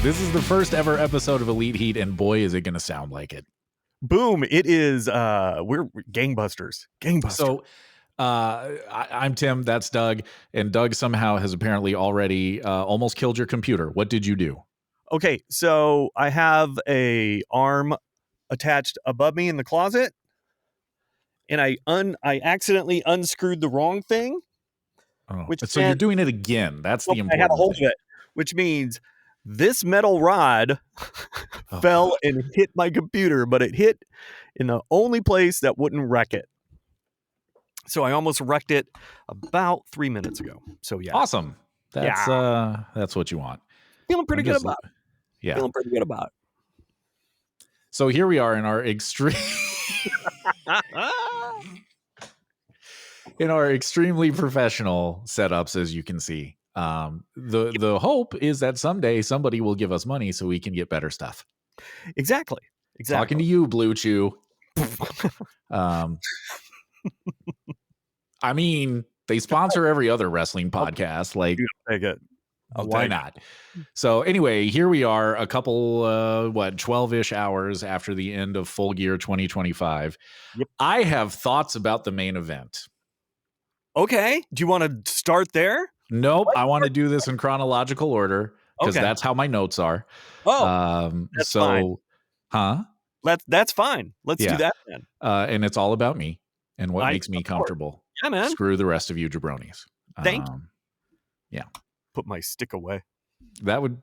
This is the first ever episode of Elite Heat, and boy, is it going to sound like it. Boom. It is, we're gangbusters. So I'm Tim, that's Doug, and Doug somehow has apparently already almost killed your computer. What did you do? Okay, so I have a arm attached above me in the closet, and I accidentally unscrewed the wrong thing. Oh, so you're doing it again. That's the important I have a hold thing. of it, which means this metal rod fell and hit my computer, but it hit in the only place that wouldn't wreck it. So I almost wrecked it about 3 minutes ago. So yeah. Awesome. That's what you want. Feeling pretty good about it. Yeah. Feeling pretty good about it. So here we are in our extremely professional setups, as you can see. The hope is that someday somebody will give us money so we can get better stuff. Exactly. Talking to you, Blue Chew. I mean, they sponsor every other wrestling podcast. Like, why not? So anyway, here we are, a couple 12-ish hours after the end of Full Gear 2025. Yep. I have thoughts about the main event. Okay. Do you want to start there? Nope. I want to do this in chronological order because that's how my notes are. Oh, that's fine. Huh? That's fine. Let's do that then. And it's all about me and what makes me comfortable. Yeah, man. Screw the rest of you jabronis. Thank you. Yeah. Put my stick away. That would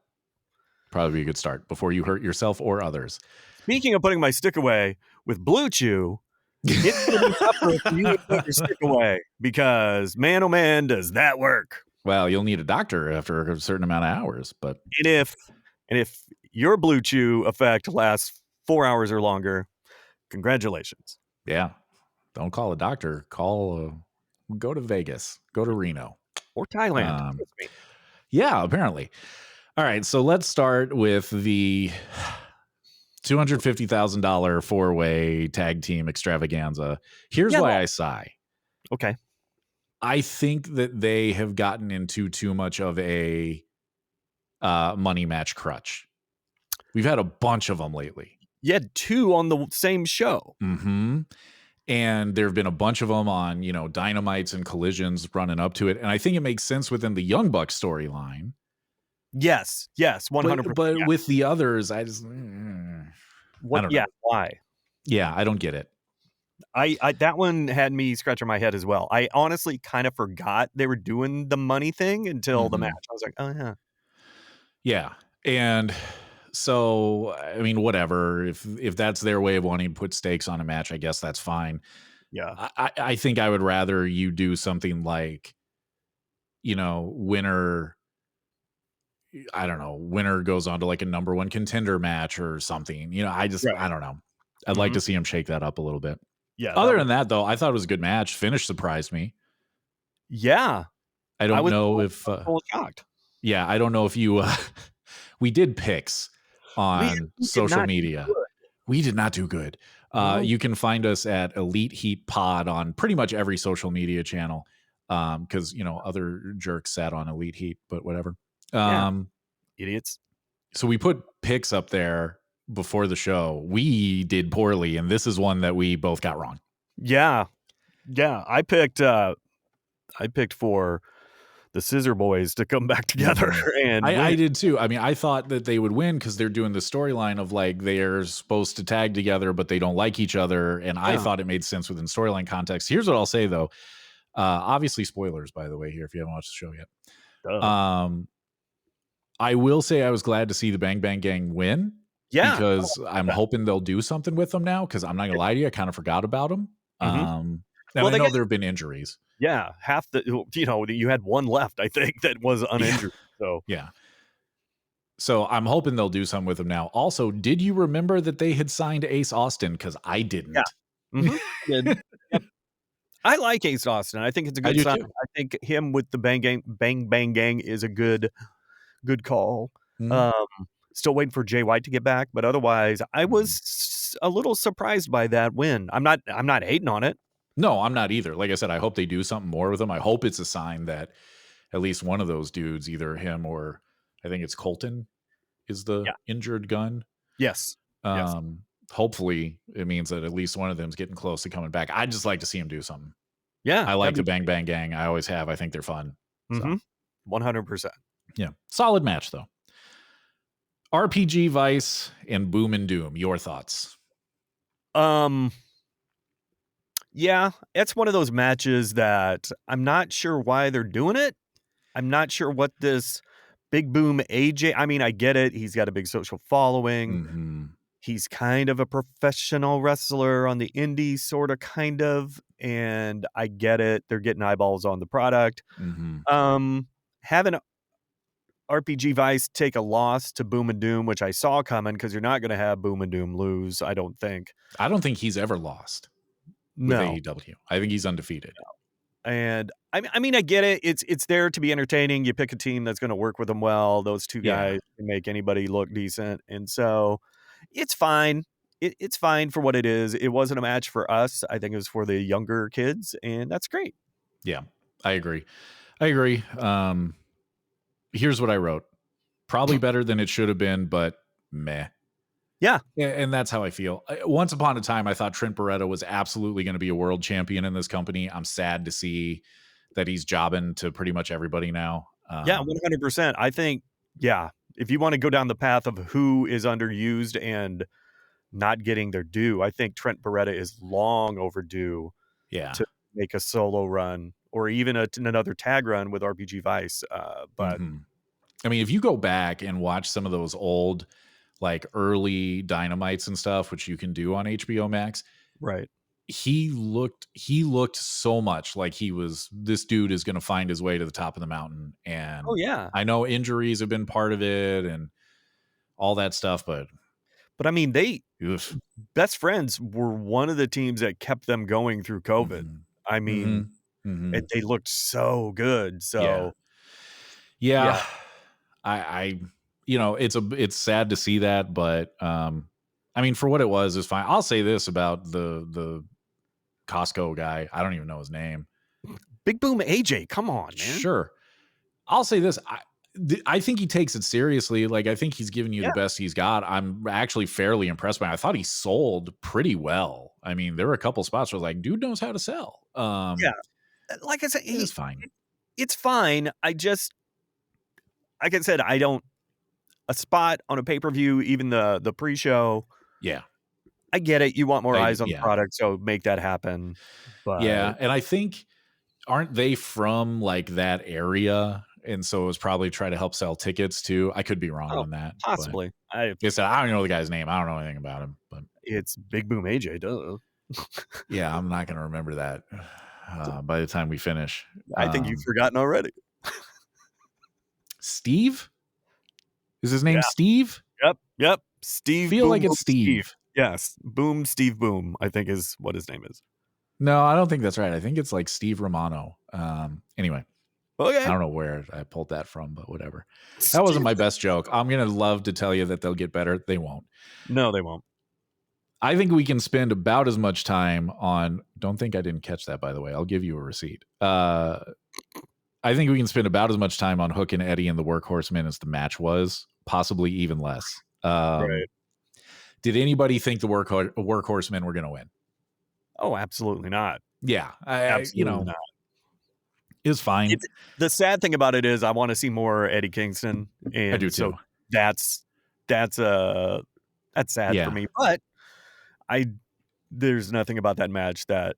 probably be a good start before you hurt yourself or others. Speaking of putting my stick away with Blue Chew, it's going to be tougher for you to put your stick away because, man, oh man, does that work. Well, you'll need a doctor after a certain amount of hours, but and if your Blue Chew effect lasts 4 hours or longer, congratulations. Yeah. Don't call a doctor. Go to Vegas. Go to Reno. Or Thailand. Yeah, apparently. All right, so let's start with the $250,000 four-way tag team extravaganza. Here's why I sigh. Okay. I think that they have gotten into too much of a money match crutch. We've had a bunch of them lately. You had two on the same show. Mm-hmm. And there have been a bunch of them on, Dynamites and Collisions running up to it. And I think it makes sense within the Young Bucks storyline. Yes, 100%. But with the others, I just... What? Yeah, why? Yeah, I don't get it. I that one had me scratching my head as well. I honestly kind of forgot they were doing the money thing until the match. I was like, oh, yeah. Yeah, and... So, I mean, whatever. If that's their way of wanting to put stakes on a match, I guess that's fine. Yeah. I think I would rather you do something like, winner goes on to like a number one contender match or something. I don't know. I'd like to see him shake that up a little bit. Yeah. Other than that, though, I thought it was a good match. Finish surprised me. Yeah. I don't know if... shocked. Yeah, I don't know if you... we did picks on social media. We did not do good. You can find us at Elite Heat Pod on pretty much every social media channel because, other jerks sat on Elite Heat, but whatever. Idiots. So we put picks up there before the show. We did poorly, and this is one that we both got wrong. Yeah. I picked for the Scissor Boys to come back together. And I did too. I mean, I thought that they would win because they're doing the storyline of like they're supposed to tag together, but they don't like each other. And I thought it made sense within storyline context. Here's what I'll say though. Obviously spoilers, by the way, here, if you haven't watched the show yet. I will say I was glad to see the Bang Bang Gang win. Yeah. Because I'm hoping they'll do something with them now. Cause I'm not gonna lie to you. I kind of forgot about them. And I know there have been injuries. Yeah, half you had one left, I think, that was uninjured. So yeah. So I'm hoping they'll do something with him now. Also, did you remember that they had signed Ace Austin? Because I didn't. Yeah. Yep. I like Ace Austin. I think it's a good sign. I think him with the Bang Bang Gang is a good call. Still waiting for Jay White to get back, but otherwise, I was a little surprised by that win. I'm not hating on it. No, I'm not either. Like I said, I hope they do something more with him. I hope it's a sign that at least one of those dudes, either him or I think it's Colton, is the Yeah. injured gun. Yes. Yes. Hopefully it means that at least one of them's getting close to coming back. I'd just like to see him do something. Yeah. I like That'd the be Bang Bang Gang. I always have. I think they're fun. So 100%. yeah, solid match though. RPG Vice and Boom and Doom. Your thoughts? Yeah, it's one of those matches that I'm not sure why they're doing it. I'm not sure what this Big Boom AJ. I mean, I get it. He's got a big social following. Mm-hmm. He's kind of a professional wrestler on the indies, sort of, kind of, and I get it. They're getting eyeballs on the product. Mm-hmm. Having RPG Vice take a loss to Boom and Doom, which I saw coming, because you're not going to have Boom and Doom lose, I don't think. I don't think he's ever lost with AEW. I think he's undefeated. And I mean, I get it. It's there to be entertaining. You pick a team that's going to work with them well. Those two guys can make anybody look decent, and so it's fine. It's fine for what it is. It wasn't a match for us. I think it was for the younger kids, and that's great. Yeah, I agree. Here's what I wrote. Probably better than it should have been, but meh. Yeah. And that's how I feel. Once upon a time, I thought Trent Beretta was absolutely going to be a world champion in this company. I'm sad to see that he's jobbing to pretty much everybody now. Yeah, 100%. I think, if you want to go down the path of who is underused and not getting their due, I think Trent Beretta is long overdue to make a solo run or even another tag run with RPG Vice. But I mean, if you go back and watch some of those old, like early Dynamites and stuff, which you can do on HBO Max, right? He looked so much like this dude is going to find his way to the top of the mountain. And I know injuries have been part of it and all that stuff, but I mean, Best Friends were one of the teams that kept them going through COVID. I mean, and they looked so good. So yeah. I it's sad to see that, but I mean, for what it was, it's fine. I'll say this about the Costco guy. I don't even know his name. Big Boom AJ. Come on, man. Sure. I'll say this. I think he takes it seriously. Like, I think he's giving you the best he's got. I'm actually fairly impressed by him. I thought he sold pretty well. I mean, there were a couple spots where I was like, dude knows how to sell. Like I said, it's fine. It's fine. Like I said, a spot on a pay-per-view, even the pre-show. Yeah. I get it. You want more eyes on the product, so make that happen. But and I think, aren't they from like that area? And so it was probably try to help sell tickets too. I could be wrong on that. Possibly. I don't know the guy's name. I don't know anything about him, but it's Big Boom AJ, duh. Yeah, I'm not going to remember that by the time we finish. I think you've forgotten already. Steve? Is his name Steve? Yep. Steve. I feel like it's Steve. Yes. Steve Boom, I think is what his name is. No, I don't think that's right. I think it's like Steve Romano. Anyway. Okay. I don't know where I pulled that from, but whatever. That wasn't my best joke. I'm going to love to tell you that they'll get better. They won't. No, they won't. I think we can spend about as much time on, don't think I didn't catch that, by the way. I'll give you a receipt. I think we can spend about as much time on Hook and Eddie and the Workhorsemen as the match was, possibly even less. Right. Did anybody think the Workhorsemen were going to win? Oh, absolutely not. Yeah. Absolutely not. It was fine. The sad thing about it is I want to see more Eddie Kingston. And I do too. So that's sad for me. But there's nothing about that match that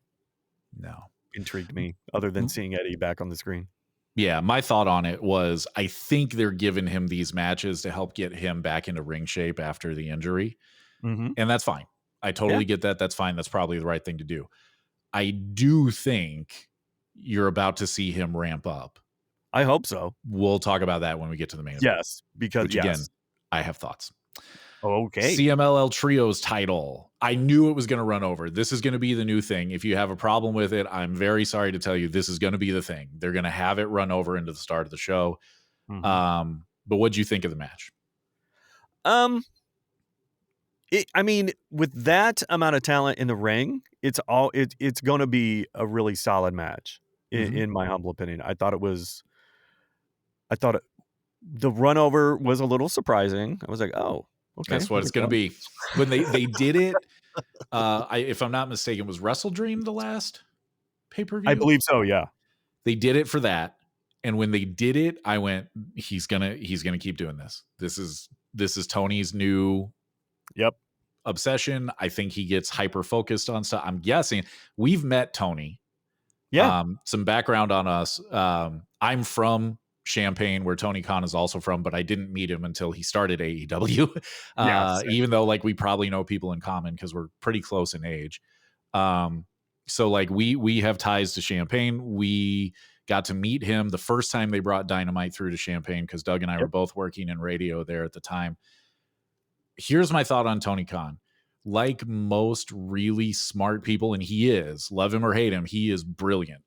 intrigued me other than seeing Eddie back on the screen. Yeah, my thought on it was I think they're giving him these matches to help get him back into ring shape after the injury. And that's fine. I totally get that. That's fine. That's probably the right thing to do. I do think you're about to see him ramp up. I hope so. We'll talk about that when we get to the main event. Yes, because again, I have thoughts. Okay. CMLL Trios title. I knew it was going to run over. This is going to be the new thing. If you have a problem with it, I'm very sorry to tell you this is going to be the thing. They're going to have it run over into the start of the show. But what'd you think of the match? I mean, with that amount of talent in the ring, it's going to be a really solid match, in my humble opinion. I thought it The run over was a little surprising. I was like, oh, okay. That's what it's going to be. When they did it, if I'm not mistaken, was Wrestle Dream the last pay-per-view? I believe so, yeah. They did it for that. And when they did it, I went, he's gonna keep doing this. This is Tony's new obsession. I think he gets hyper focused on stuff. I'm guessing we've met Tony. Yeah. Some background on us. I'm from Champaign, where Tony Khan is also from, but I didn't meet him until he started AEW. Even though like we probably know people in common because we're pretty close in age. So like we have ties to Champaign. We got to meet him the first time they brought Dynamite through to Champaign because Doug and I were both working in radio there at the time. Here's my thought on Tony Khan. Like most really smart people, and he is, love him or hate him, he is brilliant.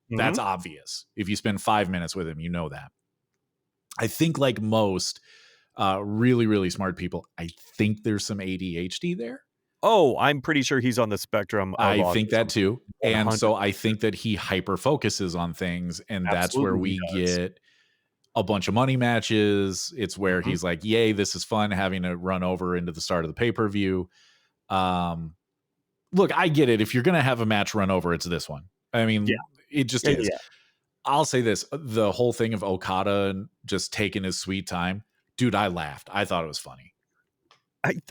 That's obvious. If you spend 5 minutes with him, you know that. I think like most really, really smart people, I think there's some ADHD there. Oh, I'm pretty sure he's on the spectrum. I think that too. 100%. And so I think that he hyper focuses on things, and that's where we get a bunch of money matches. It's where he's like, yay, this is fun, having to run over into the start of the pay-per-view. Look, I get it. If you're going to have a match run over, it's this one. I mean, it just is. Yeah. I'll say this. The whole thing of Okada just taking his sweet time. Dude, I laughed. I thought it was funny.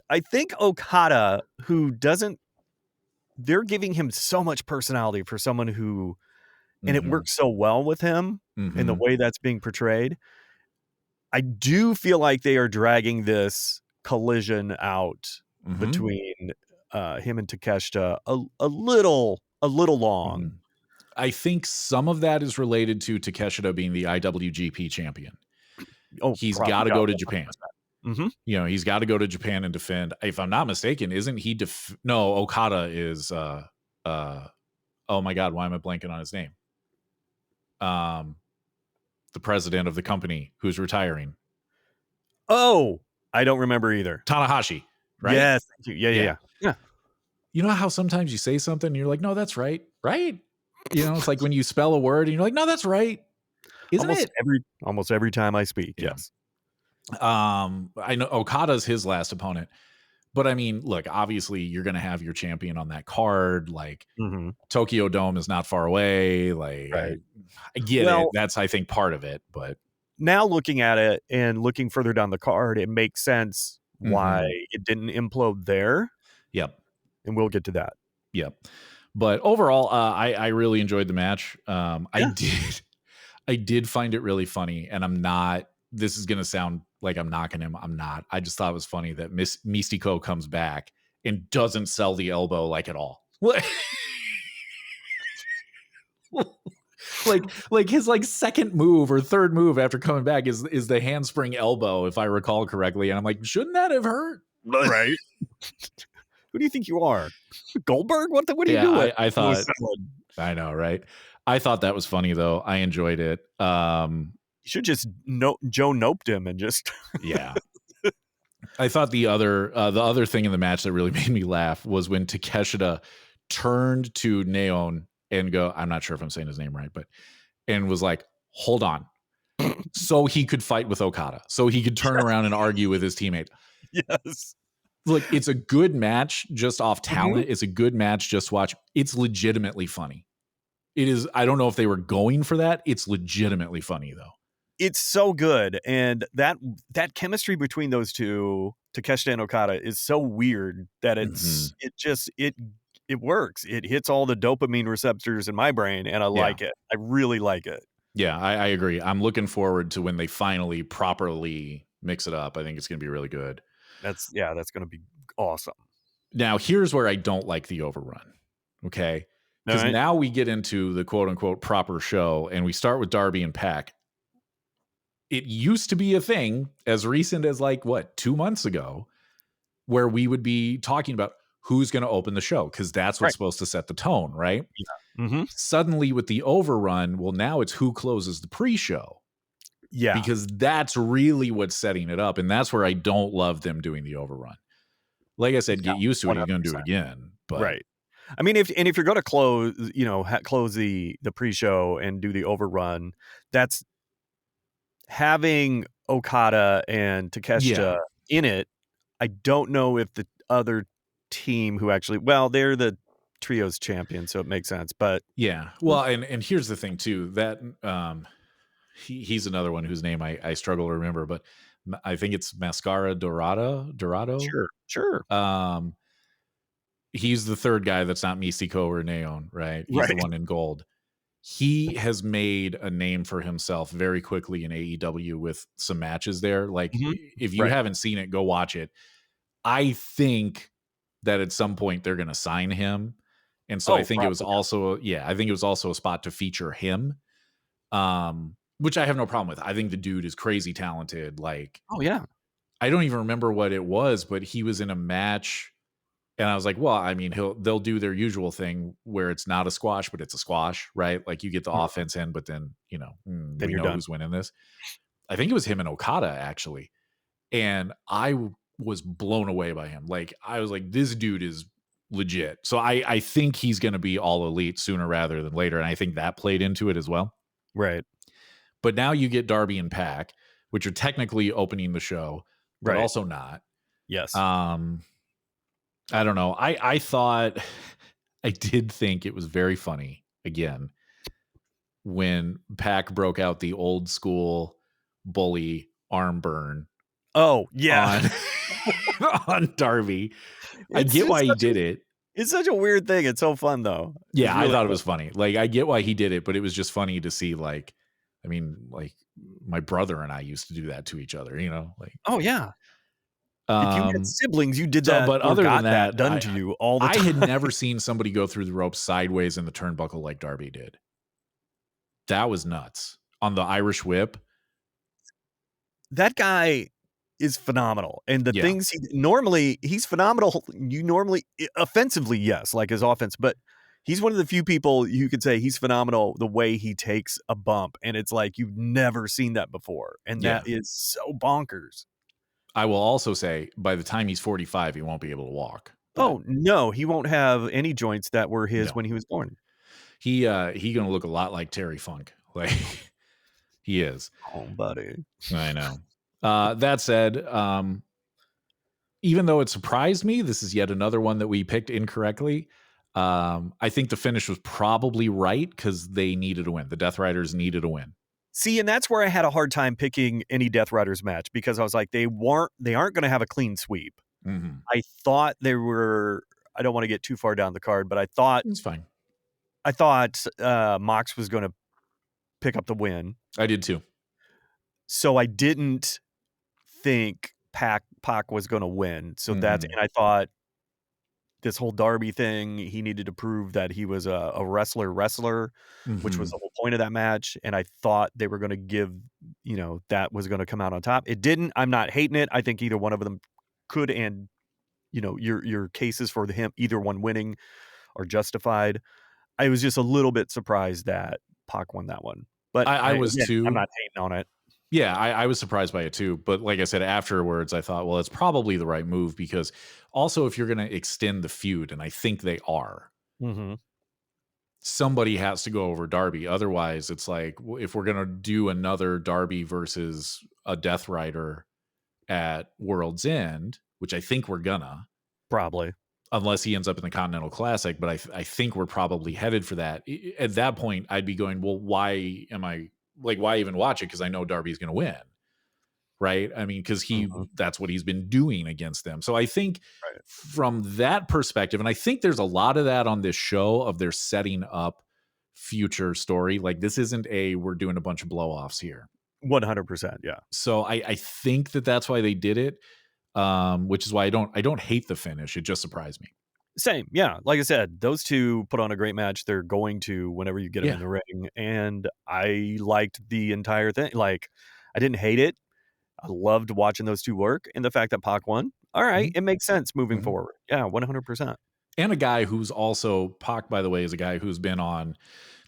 I think Okada, they're giving him so much personality for someone who, and it works so well with him in the way that's being portrayed. I do feel like they are dragging this collision out between him and Takeshita a little long. I think some of that is related to Takeshita being the IWGP champion. Oh, he's got to go to Japan. You know, he's got to go to Japan and defend. If I'm not mistaken, isn't he? No, Okada is. Oh my God, why am I blanking on his name? The president of the company who's retiring. Oh, I don't remember either. Tanahashi, right? Yes. Yeah. You know how sometimes you say something and you're like, no, that's right. Right. You know, it's like when you spell a word and you're like, no, that's right. Isn't it? Almost every time I speak. Yeah. Yes. I know Okada's his last opponent, but I mean, look, obviously you're going to have your champion on that card. Like Tokyo Dome is not far away. Like I get it. That's, I think, part of it, but now looking at it and looking further down the card, it makes sense why it didn't implode there. Yep. And we'll get to that. Yep. But overall, I really enjoyed the match. I did find it really funny, and I'm not, this is going to sound like I'm knocking him. I'm not. I just thought it was funny that Mystico comes back and doesn't sell the elbow like at all. like his like second move or third move after coming back is the handspring elbow, if I recall correctly. And I'm like, shouldn't that have hurt? Right. Who do you think you are? Goldberg? What are you doing? I thought, I know, right? I thought that was funny though. I enjoyed it. You should just Joe Noped him and just yeah. I thought the other thing in the match that really made me laugh was when Takeshita turned to Neon and go, I'm not sure if I'm saying his name right, and was like, hold on. So he could fight with Okada. So he could turn around and argue with his teammate. Yes. Look, it's a good match just off talent. It's a good match just watch. It's legitimately funny. It is. I don't know if they were going for that. It's legitimately funny though. It's so good, and that chemistry between those two, Takeshita and Okada, is so weird that it works. It hits all the dopamine receptors in my brain, and I like it. I really like it. Yeah, I agree. I'm looking forward to when they finally properly mix it up. I think it's going to be really good. That's going to be awesome. Now, here's where I don't like the overrun. Okay. Because now we get into the quote unquote proper show and we start with Darby and Pac. It used to be a thing as recent as 2 months ago where we would be talking about who's going to open the show because that's what's supposed to set the tone, right? Yeah. Suddenly with the overrun, well, now it's who closes the pre-show. Yeah. Because that's really what's setting it up. And that's where I don't love them doing the overrun. Like I said, get used to it. 100%. You're going to do it again. But. Right. I mean, if you're going to close, close the pre-show and do the overrun, that's having Okada and Takeshita Yeah. in it, I don't know if the other team who actually, well, they're the trios champion, so it makes sense. But Yeah. Well, and here's the thing too, that he's another one whose name I struggle to remember, but I think it's Mascara Dorado. sure, Um, he's the third guy that's not Mistico or Neon, right? He's the right. one in gold. He has made a name for himself very quickly in AEW with some matches there. Like, Mhm. if you Right. haven't seen it, go watch it. I think that at some point they're going to sign him. And so I Oh, think it was probably. also, yeah, I think it was also a spot to feature him, which I have no problem with. I think the dude is crazy talented. Like, Oh, yeah. I don't even remember what it was, but he was in a match and I was like, well, I mean, they'll do their usual thing where it's not a squash, but it's a squash, right? Like you get the Mhm. offense in, but then, Then we you're know done. who's winning this. I think it was him and Okada actually. And was blown away by him. Like I was like, this dude is legit. So I think he's going to be all elite sooner rather than later. And I think that played into it as well. Right. But now you get Darby and Pac, which are technically opening the show, but Right. also not. Yes. I don't know. I thought I did think it was very funny again when Pac broke out the old school bully arm burn Oh, yeah. on on Darby. I It's get just why he such a did it. it's such a weird thing. It's so fun, though. It's Yeah, I really thought it fun. was funny. Like I get why he did it, but it was just funny to see like I mean, like my brother and I used to do that to each other, like Oh, yeah. If you had um siblings, you did so that but or other than got that that, done I to you all the I had time. never seen somebody go through the ropes sideways in the turnbuckle like Darby did. That was nuts. On the Irish whip. That guy is phenomenal, and the Yeah. things he's phenomenal. You normally offensively, yes, like his offense, but he's one of the few people you could say he's phenomenal the way he takes a bump, and it's like you've never seen that before, and Yeah. that is so bonkers. I will also say by the time he's 45, he won't be able to walk. But Oh, no, he won't have any joints that were his no. when he was born. He gonna look a lot like Terry Funk. Like he is. Oh, buddy. I know. That said, even though it surprised me, this is yet another one that we picked incorrectly. I think the finish was probably right because they needed a win. The Death Riders needed a win. See, and that's where I had a hard time picking any Death Riders match because I was like, they aren't going to have a clean sweep. Mm-hmm. I thought they were. I don't want to get too far down the card, but I thought It's fine. Mox was going to pick up the win. I did too. So I didn't think Pac was going to win. So and I thought this whole Darby thing, he needed to prove that he was a wrestler, which was the whole point of that match. And I thought they were going to give, that was going to come out on top. It didn't. I'm not hating it. I think either one of them could, and your cases for either one winning are justified. I was just a little bit surprised that Pac won that one, but I was too. I'm not hating on it. Yeah, I was surprised by it too. But like I said, afterwards, I thought, well, it's probably the right move because also if you're going to extend the feud, and I think they are, somebody has to go over Darby. Otherwise, it's like if we're going to do another Darby versus a Death Rider at World's End, which I think we're gonna probably, unless he ends up in the Continental Classic, but I think we're probably headed for that. At that point, I'd be going, well, why even watch it? Because I know Darby's going to win, right? I mean, because that's what he's been doing against them. So I think from that perspective, and I think there's a lot of that on this show of their setting up future story. Like this isn't we're doing a bunch of blow-offs here. 100%, yeah. So I think that's why they did it. Which is why I don't hate the finish. It just surprised me. Same, yeah. Like I said, those two put on a great match. They're going to whenever you get them in the ring, and I liked the entire thing. Like, I didn't hate it. I loved watching those two work, and the fact that Pac won. All right, it makes sense moving forward. Yeah, 100%. And a guy who's also Pac, by the way, is a guy who's been on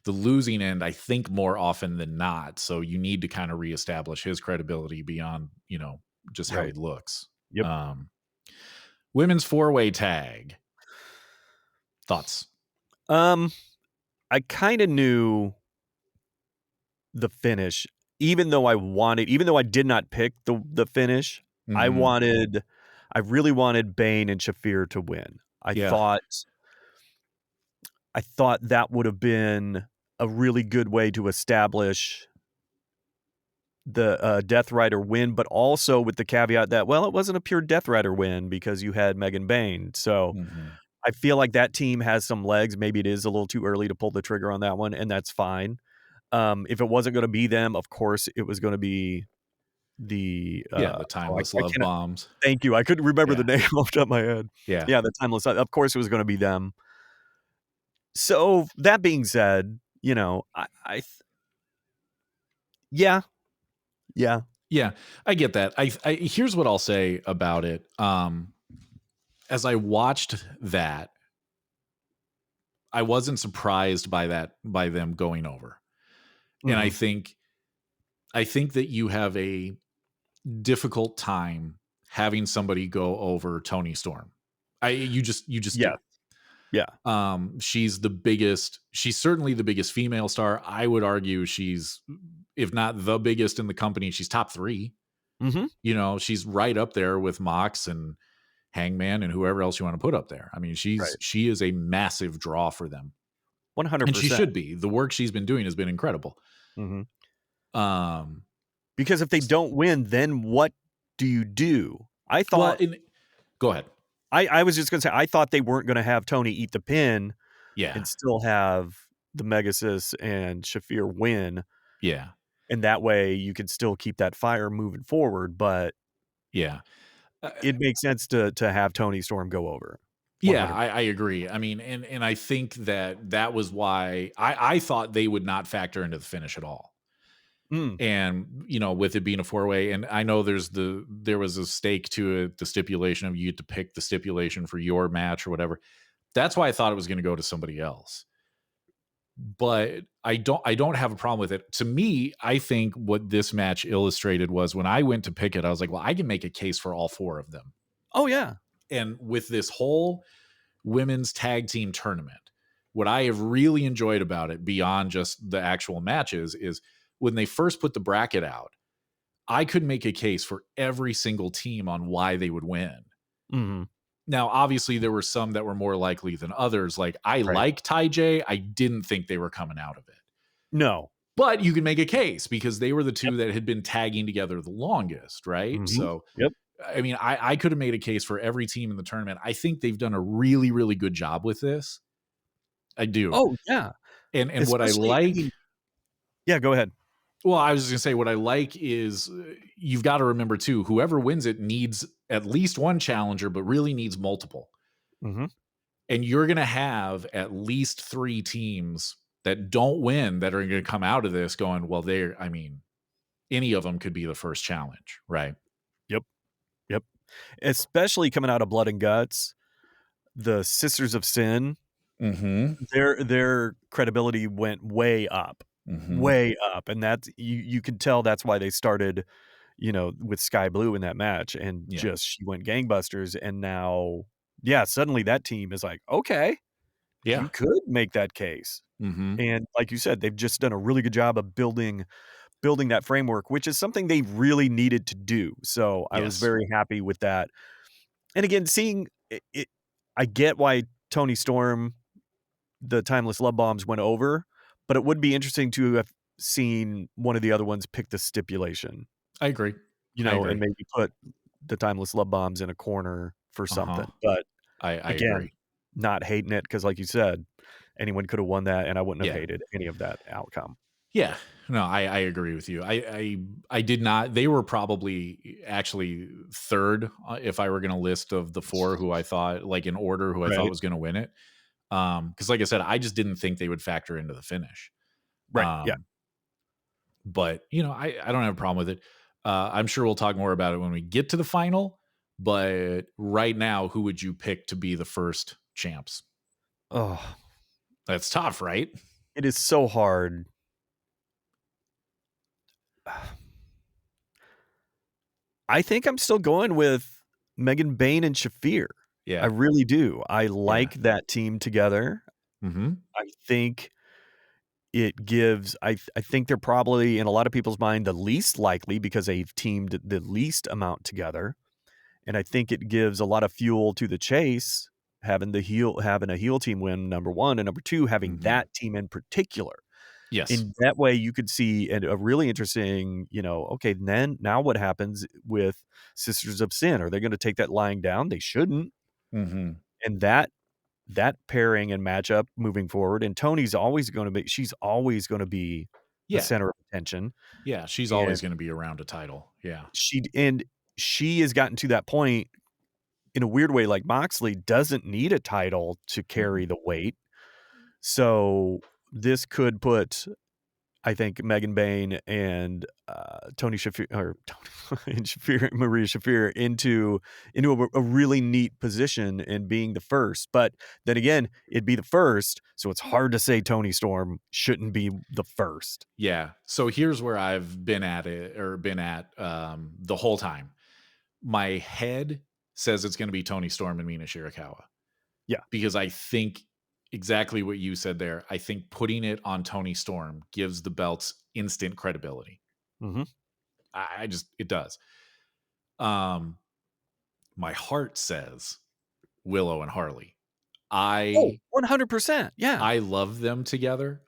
the losing end, I think, more often than not. So you need to kind of reestablish his credibility beyond, just how he looks. Yep. Women's 4-way tag. Thoughts? I kind of knew the finish. even though I did not pick the finish, Mm-hmm. I really wanted Bane and Shafir to win. Yeah. I thought that would have been a really good way to establish the Death Rider win, but also with the caveat that, well, it wasn't a pure Death Rider win because you had Megan Bane. So Mm-hmm. I feel like that team has some legs. Maybe it is a little too early to pull the trigger on that one, and that's fine. If it wasn't going to be them, of course, it was going to be the Yeah, the timeless I love cannot. bombs. Thank you. I couldn't remember the Yeah. name off the top of my head. Yeah. Yeah, the timeless. Of course, it was going to be them. So that being said, yeah, yeah. Yeah, I get that. I here's what I'll say about it. As I watched that, I wasn't surprised by them going over. And Mhm. I think that you have a difficult time having somebody go over Tony Storm. You just Yeah, do. yeah. She's certainly the biggest female star. I would argue she's, if not the biggest in the company, she's top 3. Mhm. She's right up there with Mox and Hangman and whoever else you want to put up there. I mean, Right. she is a massive draw for them. And she 100%. should be. The work she's been doing has been incredible. Mhm. Um, Because if they don't win, then what do you do? I well, thought go ahead. I was just gonna say, I thought they weren't gonna have Tony eat the pin Yeah. and still have the Megasis and Shafir win, Yeah. and that way you could still keep that fire moving forward, but Yeah. it makes sense to have Tony Storm go over. Yeah, 100. I agree. I mean, and I think that was why I thought they would not factor into the finish at all. Mm. And with it being a 4-way, and I know there was a stake to it, the stipulation of you get to pick the stipulation for your match or whatever. That's why I thought it was going to go to somebody else. But I don't have a problem with it. To me, I think what this match illustrated was when I went to pick it, I was like, well, I can make a case for all 4 of them. Oh, yeah. And with this whole women's tag team tournament, what I have really enjoyed about it beyond just the actual matches is when they first put the bracket out, I could make a case for every single team on why they would win. Mhm. Now, obviously, there were some that were more likely than others. Like, I Right. like Ty J. I didn't think they were coming out of it. No. But you can make a case because they were the Yep. 2 that had been tagging together the longest, right? Mhm. So, Yep. I mean, I could have made a case for every team in the tournament. I think they've done a really, really good job with this. I do. Oh, yeah. And what I Especially, I like, mean. Yeah, go ahead. well, I was just gonna say what I like is you've got to remember too, whoever wins it needs at least one challenger, but really needs multiple. Mhm. And you're gonna have at least 3 teams that don't win that are gonna come out of this going, well, I mean, any of them could be the first challenge, right? Yep. Yep. Especially coming out of Blood and Guts, the Sisters of Sin, Mm-hmm. their credibility went way up. Mm-hmm. Way up, and that's you could tell that's why they started, with Sky Blue in that match, and Yeah. just she went gangbusters, and now, yeah, suddenly that team is like, "Okay, Yeah. you could make that case." Mm-hmm. And like you said, they've just done a really good job of building that framework, which is something they really needed to do, so I was Yes. very happy with that. And again, seeing it I get why Tony Storm, the Timeless Love Bombs went over, but it would be interesting to have seen one of the other ones pick the stipulation, I agree. I and agree. maybe put the Timeless Love Bombs in a corner for Uh-huh. something. But I again, agree. not hating it because, like you said, anyone could have won that, and I wouldn't have Yeah. hated any of that outcome. Yeah. No, I agree with you. I did not. They were probably actually third if I were going to list of the 4 who I thought, like in order, who I thought Right. was going to win it. Because like I said, I just didn't think they would factor into the finish. Right. Yeah. But I don't have a problem with it. I'm sure we'll talk more about it when we get to the final. But right now, who would you pick to be the first champs? Oh, That's tough, right? it is so hard. I think I'm still going with Megan Bane and Shafir. I Yeah. really do. I like that team together. Mm-hmm. I think it gives I think they're probably, in a lot of people's mind, the least likely because they've teamed the least amount together, and I think it gives a lot of fuel to the chase having a heel team win, number 1, and number 2, having that team in particular. Yes. In that way, you could see a really interesting, okay, then now what happens with Sisters of Sin? Are they gonna take that lying down? They shouldn't. Mhm. And that pairing and matchup moving forward, and she's always gonna be the Yeah. center of attention. Yeah, she's And always gonna be around a title. Yeah. she has gotten to that point in a weird way, like Moxley doesn't need a title to carry the weight. So this could put, I think, Megan Bayne and Tony Shafir or Maria Shafir into a really neat position in being the first. But then again, it'd be the first, so it's hard to say Tony Storm shouldn't be the first. Yeah. So here's where I've been at the whole time. My head says it's gonna be Tony Storm and Mina Shirakawa. Yeah. Because I think exactly what you said there. I think putting it on Tony Storm gives the belts instant credibility. Mhm. It does. My heart says Willow and Harley. Oh, 100%. Yeah. I love them together.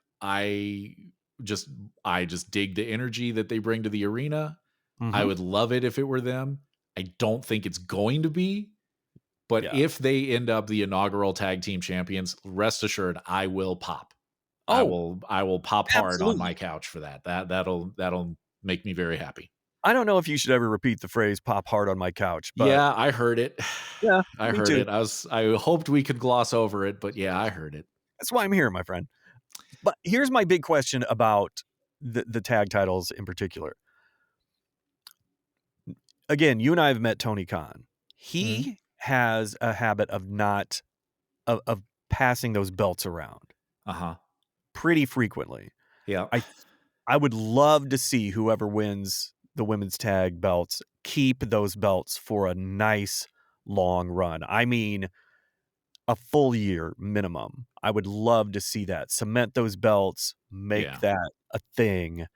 Just I just dig the energy that they bring to the arena. I Mhm. would love it if it were them. I don't think it's going to be, but Yeah. if they end up the inaugural tag team champions, rest assured I will pop. Oh, I will pop hard on my absolutely. couch for that. That'll make me very happy. I don't know if you should ever repeat the phrase "pop hard on my couch," but Yeah, I heard it. yeah, I me heard too. it. I hoped we could gloss over it, but yeah, I heard it. That's why I'm here, my friend. But here's my big question about the tag titles in particular. Again, you and I have met Tony Khan. Mhm. He has a habit of not of passing those belts around Uh-huh. pretty frequently. Yeah. I would love to see whoever wins the women's tag belts keep those belts for a nice long run. I mean, a full year minimum. I would love to see that. Cement those belts, make Yeah. that a thing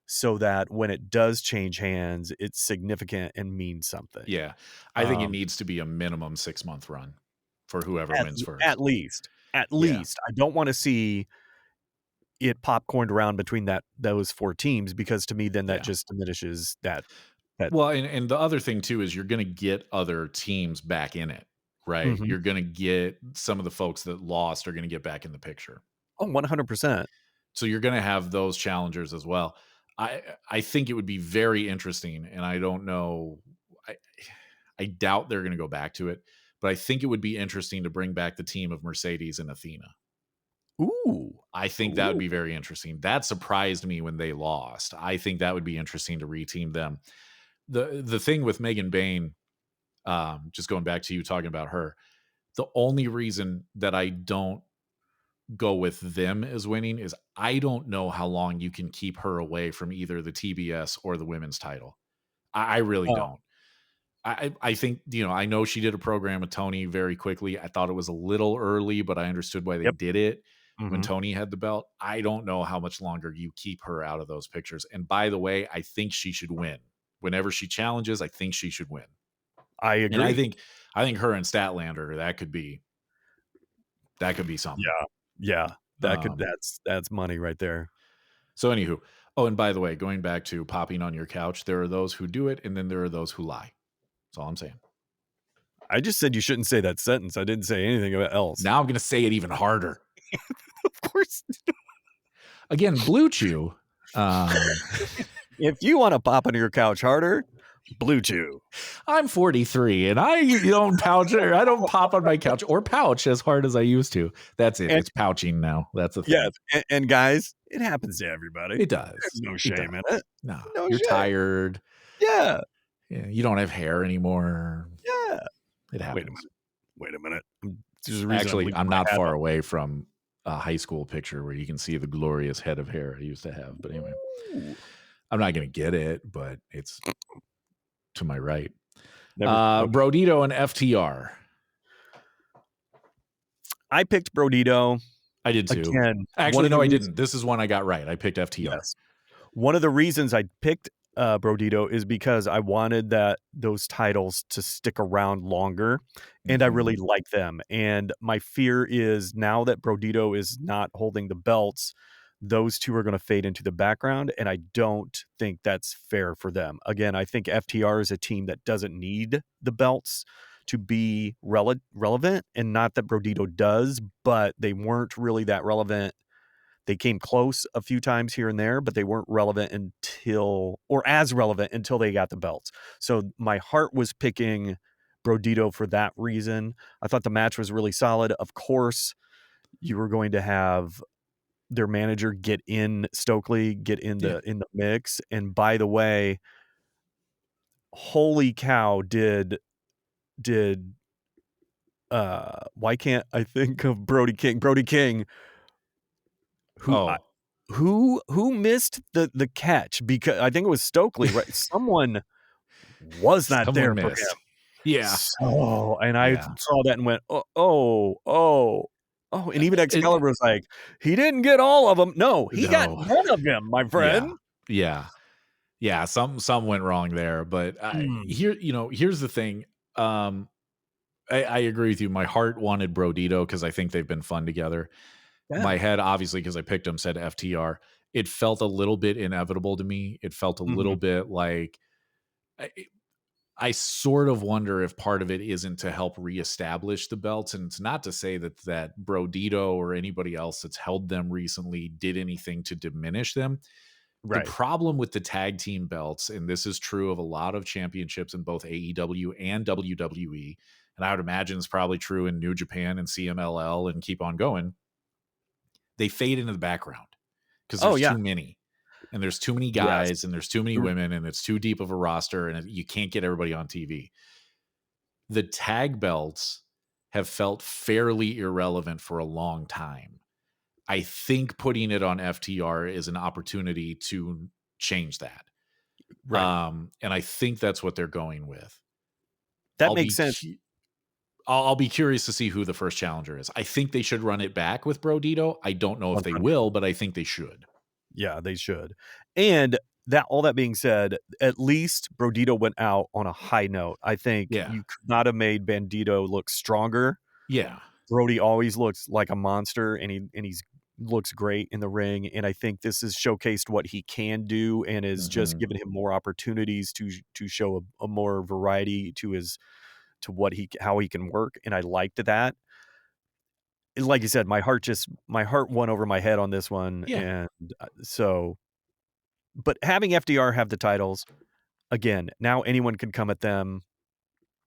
so that when it does change hands, it's significant and means something. Yeah. I think it needs to be a minimum 6-month run for whoever wins first. At least. At Yeah. least. I don't wanna see it popcorned around between those 4 teams because to me, then that Yeah. just diminishes that Well, and the other thing too is you're gonna get other teams back in it, right? Mhm. You're gonna get some of the folks that lost are gonna get back in the picture. Oh, 100%. So you're gonna have those challengers as well. I think it would be very interesting, and I don't know. I I doubt they're gonna go back to it, but I think it would be interesting to bring back the team of Mercedes and Athena. Ooh. I think that would Ooh. be very interesting. That surprised me when they lost. I think that would be interesting to reteam them. The thing with Megan Bayne, just going back to you talking about her, the only reason that I don't go with them as winning is I don't know how long you can keep her away from either the TBS or the women's title. I really Oh, don't. I think, I know she did a program with Tony very quickly. I thought it was a little early, but I understood why they yep. did it when Mhm. Tony had the belt. I don't know how much longer you keep her out of those pictures. And by the way, I think she should win. Whenever she challenges, I think she should win. I And I agree. think I think her and Statlander, that could be something. Yeah. Yeah. Um, That's money right there. so anywho, oh, and by the way, going back to popping on your couch, there are those who do it, and then there are those who lie. That's all I'm saying. I just said you shouldn't say that sentence. I didn't say anything else. Now I'm gonna say it even harder. Of course. Again, Blue Chew. If you wanna pop on your couch harder, Blue Chew. I'm 43 and I don't pouch or I don't pop on my couch or pouch as hard as I used to. That's it. And It's pouching now. That's the thing. yes, and guys, it happens to everybody. It does. There's no It shame in it. No, No you're shame. tired. Yeah. Yeah, you don't have hair anymore. Yeah. It happens. Wait a minute. There's a reason Actually, I'm leaving my not hat far on. away from a high school picture where you can see the glorious head of hair I used to have. But anyway, Ooh. I'm not going to get it, but it's to my right. Never okay. Brodito and FTR. I picked Brodito. I did too. Again, one Actually, of the no, I reasons didn't. This is one I got right. I picked FTR. yes. One of the reasons I picked, Brodito is because I wanted those titles to stick around longer, and I really Mhm. like them, and my fear is now that Brodito is not holding the belts, those 2 are gonna fade into the background, and I don't think that's fair for them. Again, I think FTR is a team that doesn't need the belts to be relevant, and not that Brodito does, but they weren't really that relevant. They came close a few times here and there, but they weren't relevant until or as relevant until they got the belts. So my heart was picking Brodito for that reason. I thought the match was really solid. Of course, you were going to have their manager get in Stokely, get Yeah. in the mix. And by the way, holy cow, did why can't I think of Brody King? Brody King, who Oh, who missed the catch? Because I think it was Stokely, right? Someone was not someone there for him. missed. Yeah. So and I Yeah. saw that and went, "Oh, oh, oh, oh," and even And Excalibur was like, "He didn't get all of them." No, he got no. none of them, my Yeah. friend. Yeah. Yeah, some went wrong there, but Mm, here's the thing. Um, I agree with you. My heart wanted Brodito because I think they've been fun together. yeah. My head, obviously, because I picked him, said FTR. It felt a little bit inevitable to me. It felt a little Mhm. bit like I, I sort of wonder if part of it isn't to help reestablish the belts, and it's not to say that Brodito or anybody else that's held them recently did anything to diminish them. The Right. problem with the tag team belts, and this is true of a lot of championships in both AEW and WWE, and I would imagine it's probably true in New Japan and CMLL and keep on going, they fade into the background because Oh, there's yeah. too many. And there's too many Yes. guys and there's too many R women and it's too deep of a roster and you can't get everybody on TV. The tag belts have felt fairly irrelevant for a long time. I think putting it on FTR is an opportunity to change that. right. And I think that's what they're going with. That I'll makes be sense. I'll be curious to see who the first challenger is. I think they should run it back with Brodito. I don't know if they 100%. will, but I think they should. Yeah, they should. And that all that being said, at least Brodito went out on a high note. I think Yeah. you could not have made Bandito look stronger. Yeah. Brody always looks like a monster, and he's looks great in the ring, and I think this has showcased what he can do and is just Mhm. given him more opportunities to show a more variety to his to what he how he can work, and I liked that. And like you said, my heart won over my head on this one, Yeah. and, so but having FDR have the titles, again, now anyone can come at them,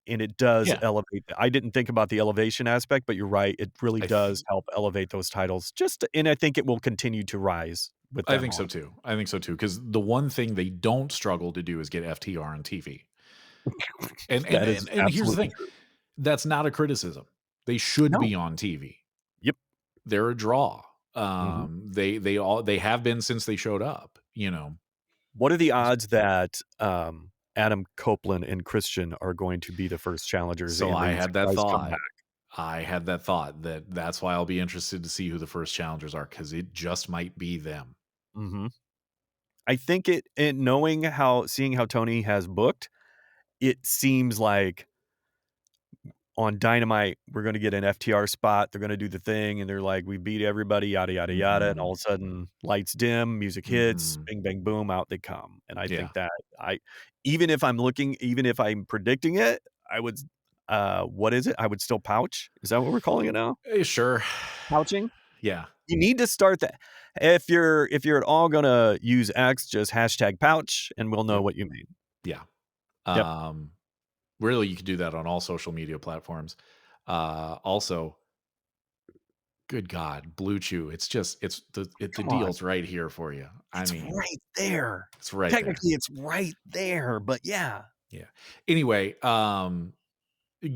and it does Yeah. elevate I didn't think about the elevation aspect, but you're right, it really I th does help elevate those titles and I think it will continue to rise with I them think on. so too. I think so too. Because the one thing they don't struggle to do is get FTR on TV. And and That is and and here's the absolutely thing, true. that's not a criticism. They should No. be on TV. Yep. They're a draw. Mhm. They have been since they showed up, you know? What are the odds that, Adam Copeland and Christian are going to be the first challengers So and I these had that guys come thought. back? I had that thought that's why I'll be interested to see who the first challengers are because it just might be them. Mhm. I think it and seeing how Tony has booked, it seems like on Dynamite, we're gonna get an FTR spot, they're gonna do the thing, and they're like, "We beat everybody, yada, yada, yada," and all Mhm. of a sudden, lights dim, music hits, Mhm. bing, bang, boom, out they come, and I Yeah. think that I even if I'm predicting it, I would what is it? I would still pouch? Is that what we're calling it now? Sure. Pouching? Yeah. You need to start that. If you're at all gonna use X, just hashtag pouch, and we'll know Yep. what you mean. Yeah. Yep. Um, really, you could do that on all social media platforms. Also, good God, Blue Chew. It's just the Come on. deal's right here for you. I It's mean, right there. it's right there. Technically, it's right there, but yeah. Yeah. Anyway,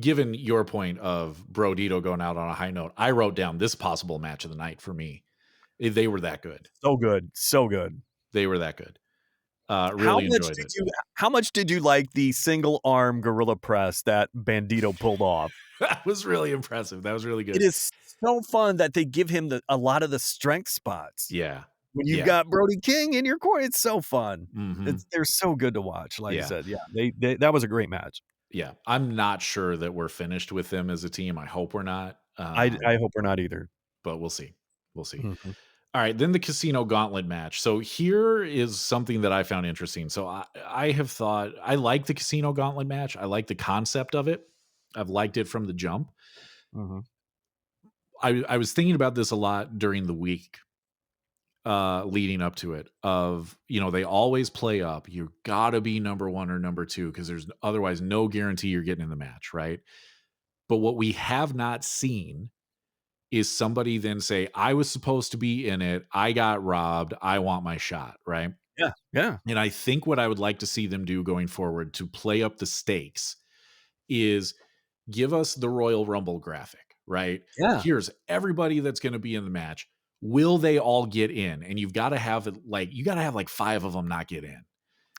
given your point of Brodito going out on a high note, I wrote down this possible match of the night for me. They were that good. So good, so good. They were that good. Really enjoyed it. How much did you like the single arm gorilla press that Bandito pulled off? That was really impressive. That was really It good. is so fun that they give him a lot of the strength spots. Yeah. When you've Yeah. got Brody King in your corner, it's so fun. Mhm. They're so good to watch. Like I Yeah. said, yeah, they that was a great match. Yeah. I'm not sure that we're finished with them as a team. I hope we're not. I hope we're not either. But we'll see. We'll see. Mhm. All right, then the Casino Gauntlet match. So here is something that I found interesting. So I have thought I like the Casino Gauntlet match. I like the concept of it. I've liked it from the jump. Mhm. I was thinking about this a lot during the week leading up to it of, they always play up. You gotta be number one or number two because there's otherwise no guarantee you're getting in the match, right? But what we have not seen is somebody then say, I was supposed to be in it. I got robbed. I want my shot, right? Yeah, yeah. And I think what I would like to see them do going forward to play up the stakes is give us the Royal Rumble graphic, right? Yeah. Here's everybody that's going to be in the match. Will they all get in? And you've got to have it you got to have like 5 of them not get in.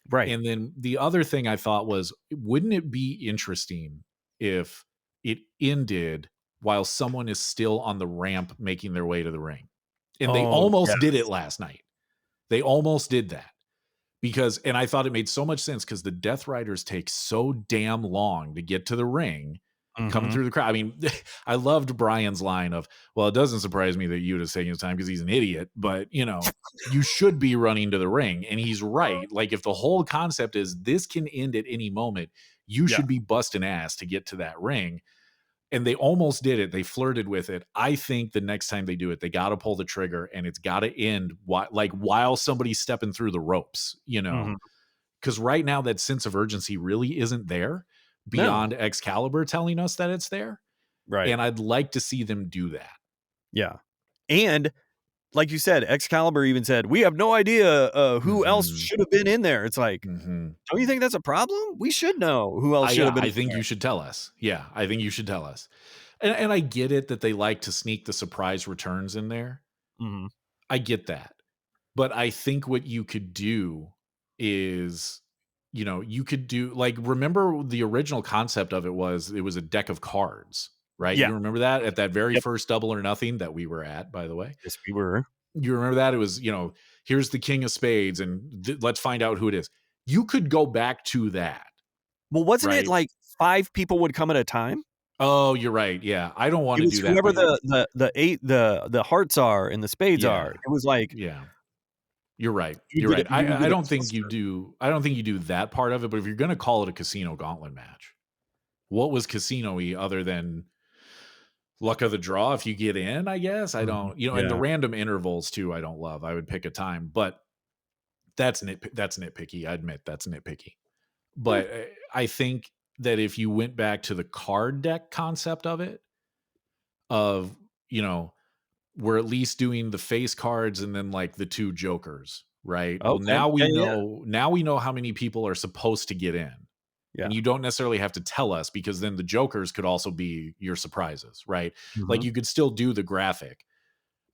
Right. And then the other thing I thought was, wouldn't it be interesting if it ended while someone is still on the ramp making their way to the ring? And they almost did it last night. They almost did that. And I thought it made so much sense because the Death Riders take so damn long to get to the ring, coming through the crowd. I mean, I loved Brian's line of, well, it doesn't surprise me that Yuta's taking his time because he's an idiot, but you should be running to the ring. And he's right. Like, if the whole concept is this can end at any moment, you should be busting ass to get to that ring. And they almost did it. They flirted with it. I think the next time they do it, they got to pull the trigger and it's got to end while somebody's stepping through the ropes, because right now that sense of urgency really isn't there beyond Excalibur telling us that it's there. Right. And I'd like to see them do that. Yeah. And like you said, Excalibur even said, we have no idea who else should have been in there. It's like, don't you think that's a problem? We should know who else should have been I think you should tell us. Yeah, I think you should tell us. And I get it that they like to sneak the surprise returns in there. Mhm. I get that. But I think what you could do is, you could do remember the original concept of it was a deck of cards, right? Yeah. You remember that at that very first Double or Nothing that we were at, by the way? Yes, we were. You remember that? It was, here's the King of Spades and let's find out who it is. You could go back to that. Well, wasn't it like 5 people would come at a time? Oh, you're right. Yeah. I don't want to do that. Whoever the hearts are and the spades are. It was like, yeah. You're right. You're right. I don't think you do. I don't think you do that part of it. But if you're going to call it a Casino Gauntlet match, what was casino-y other than luck of the draw? If you get in, I guess I don't. And the random intervals too. I don't love. I would pick a time, but that's nitpicky. I admit that's nitpicky. But I think that if you went back to the card deck concept of it, we're at least doing the face cards and then like the 2 jokers, right? Okay. Well, now we know. Now we know how many people are supposed to get in, and you don't necessarily have to tell us because then the jokers could also be your surprises, right? Like you could still do the graphic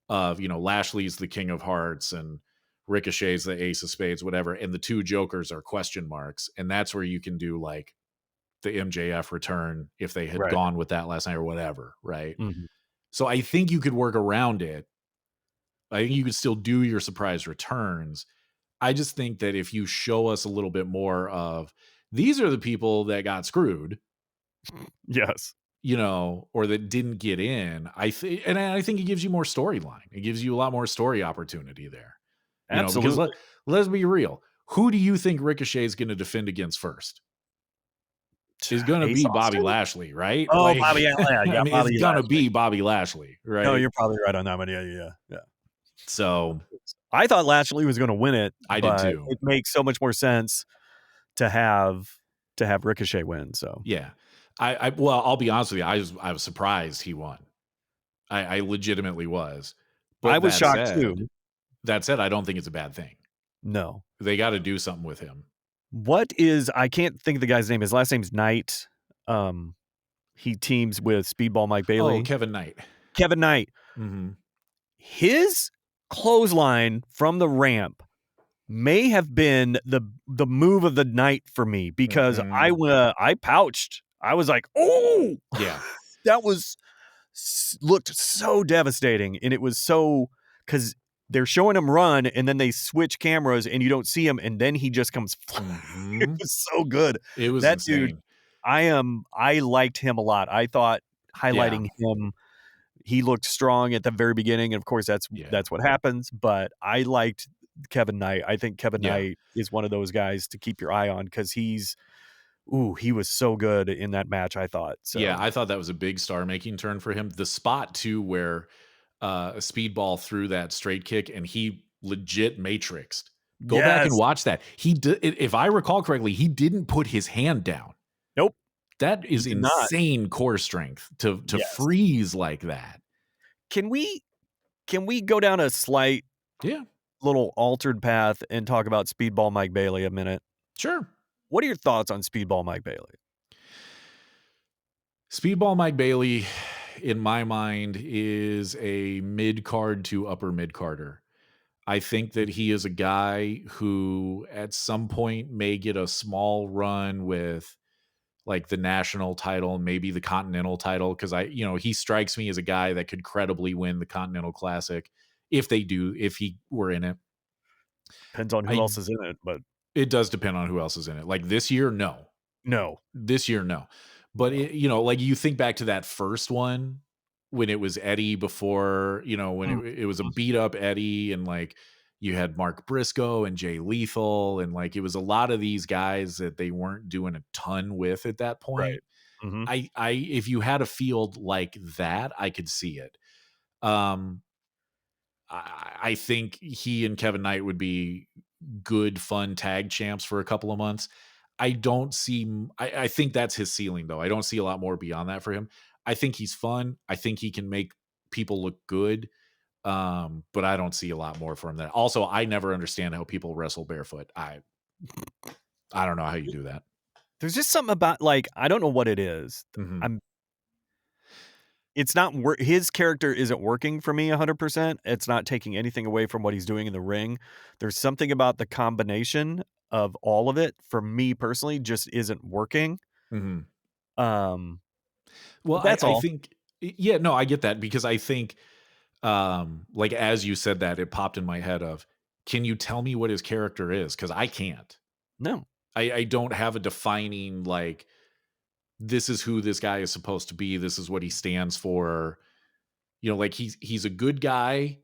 of Lashley's the King of Hearts and Ricochet's the Ace of Spades, whatever, and the 2 jokers are question marks, and that's where you can do like the MJF return if they had gone with that last night or whatever, right? So I think you could work around it. I think you could still do your surprise returns. I just think that if you show us a little bit more of these are the people that got screwed, yes, or that didn't get in, I think it gives you more storyline. It gives you a lot more story opportunity there. Absolutely. Because let's be real. Who do you think Ricochet is going to defend against first? Is going to be Bobby Lashley, right? Oh, Bobby, yeah. I mean, it's going to be Bobby Lashley, right? No, you're probably right on that one. Yeah. So I thought Lashley was going to win it. I did too. It makes so much more sense to have Ricochet win. So yeah, well, I'll be honest with you. I was surprised he won. I legitimately was. But I was shocked too. That said, I don't think it's a bad thing. No, they got to do something with him. I can't think of the guy's name. His last name's Knight. He teams with Speedball Mike Bailey. Oh, Kevin Knight. Kevin Knight. Mm-hmm. His clothesline from the ramp may have been the move of the night for me because I pouched. I was like, "Oh!" Yeah. That was looked so devastating, and it was so because they're showing him run, and then they switch cameras, and you don't see him, and then he just comes. It was so good. It was That dude, insane. I liked him a lot. I thought highlighting him, he looked strong at the very beginning, and of course that's what happens. But I liked Kevin Knight. I think Kevin Knight is one of those guys to keep your eye on because he was so good in that match, I thought. So Yeah, I thought that was a big star-making turn for him. The spot too where Speedball threw that straight kick and he legit matrixed. Go back and watch that. He did, if I recall correctly, he didn't put his hand down. Nope. That is insane core strength to freeze like that. Can we go down a slight little altered path and talk about Speedball Mike Bailey a minute? Sure. What are your thoughts on Speedball Mike Bailey? Speedball Mike Bailey, in my mind, is a mid-card to upper mid-carder. I think that he is a guy who at some point may get a small run with like the national title, maybe the continental title. Cause he strikes me as a guy that could credibly win the Continental Classic if he were in it. Depends on who else is in it, but it does depend on who else is in it. Like this year, no. This year, no. But like you think back to that first one when it was Eddie before, when it was a beat up Eddie and like you had Mark Briscoe and Jay Lethal and like it was a lot of these guys that they weren't doing a ton with at that point. Right. If you had a field like that, I could see it. I think he and Kevin Knight would be good, fun tag champs for a couple of months. I think that's his ceiling though. I don't see a lot more beyond that for him. I think he's fun. I think he can make people look good. But I don't see a lot more for him. That also, I never understand how people wrestle barefoot. I don't know how you do that. There's just something about like, I don't know what it is. It's not his character isn't working for me 100%. It's not taking anything away from what he's doing in the ring. There's something about the combination of all of it for me personally just isn't working. Well, that's all. I think, no, I get that because I think, like as you said that, it popped in my head of, can you tell me what his character is? Because I can't. No, I don't have a defining like, this is who this guy is supposed to be. This is what he stands for. Like he's a good guy,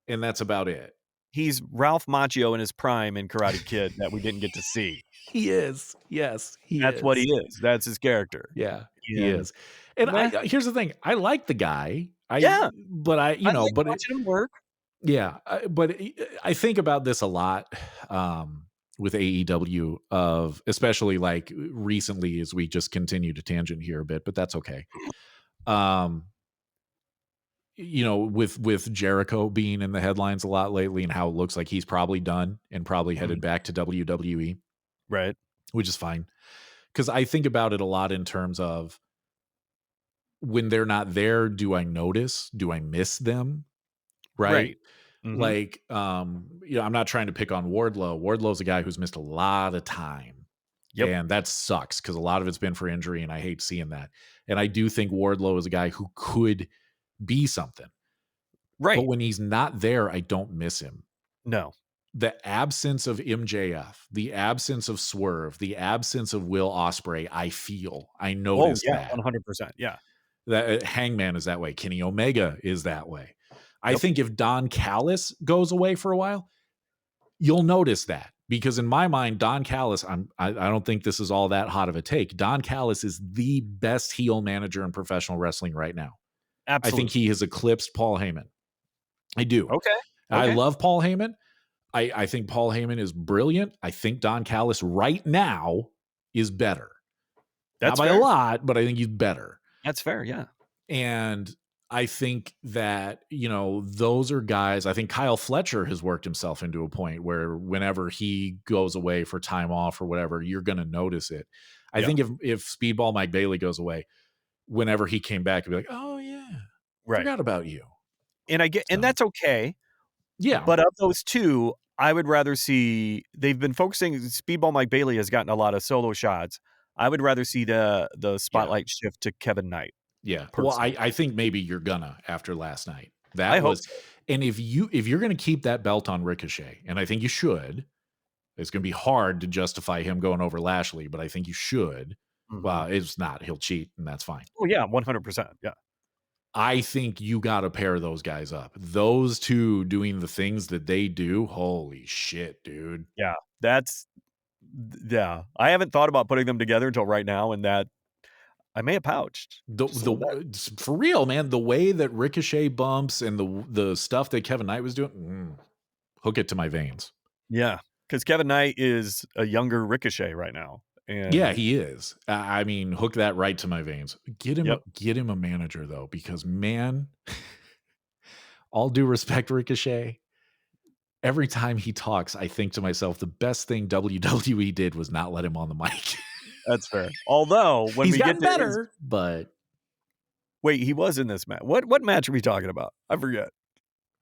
and that's about it. He's Ralph Macchio in his prime in Karate Kid that we didn't get to see. He is. Yes, that's what he is. That's his character. Yeah, he is. And here's the thing. I like the guy. But I like watching him work. Yeah, but I think about this a lot with AEW of especially like recently as we just continue to tangent here a bit, but that's okay. With Jericho being in the headlines a lot lately and how it looks like he's probably done and probably headed back to WWE. Right. Which is fine. Because I think about it a lot in terms of when they're not there, do I notice? Do I miss them? Right. Like, I'm not trying to pick on Wardlow. Wardlow's a guy who's missed a lot of time. And that sucks because a lot of it's been for injury, and I hate seeing that. And I do think Wardlow is a guy who could be something. Right. But when he's not there, I don't miss him. No. The absence of MJF, the absence of Swerve, the absence of Will Ospreay, I notice that. 100%. Yeah. That Hangman is that way. Kenny Omega is that way. I think if Don Callis goes away for a while, you'll notice that because in my mind, Don Callis, I don't think this is all that hot of a take. Don Callis is the best heel manager in professional wrestling right now. Absolutely. I think he has eclipsed Paul Heyman. I do. Okay. I love Paul Heyman. I think Paul Heyman is brilliant. I think Don Callis right now is better. That's not by a lot, but I think he's better. That's fair. Yeah. And I think that, those are guys. I think Kyle Fletcher has worked himself into a point where whenever he goes away for time off or whatever, you're going to notice it. I think if Speedball Mike Bailey goes away, whenever he came back, he'd be like, oh yeah, forgot about you. And and that's okay. Yeah. But of those two, I would rather see they've been focusing Speedball Mike Bailey has gotten a lot of solo shots. I would rather see the Yeah. spotlight shift to Kevin Knight. Yeah. Well, Personally. I think maybe you're gonna after last night. I That hope was so. and if you're gonna keep that belt on Ricochet, and I think you should, it's gonna be hard to justify him going over Lashley, but I think you should. Mhm. Well, it's not. He'll cheat, and that's fine. Oh, yeah, 100%, yeah. I think you gotta pair those guys up. Those 2 doing the things that they do, holy shit, dude. Yeah, yeah. I haven't thought about putting them together until right now, and that I may have pouched just a little bit. For real, man, the way that Ricochet bumps and the stuff that Kevin Knight was doing, hook it to my veins. Yeah, because Kevin Knight is a younger Ricochet right now, Yeah, and he is. I mean, hook that right to my veins. Yep. Get him a manager though, because man, all due respect, Ricochet. Every time he talks, I think to myself, the best thing WWE did was not let him on the mic. That's fair. Although, when He's we gotten get to better, but wait, he was in this match. What match are we talking about? I forget.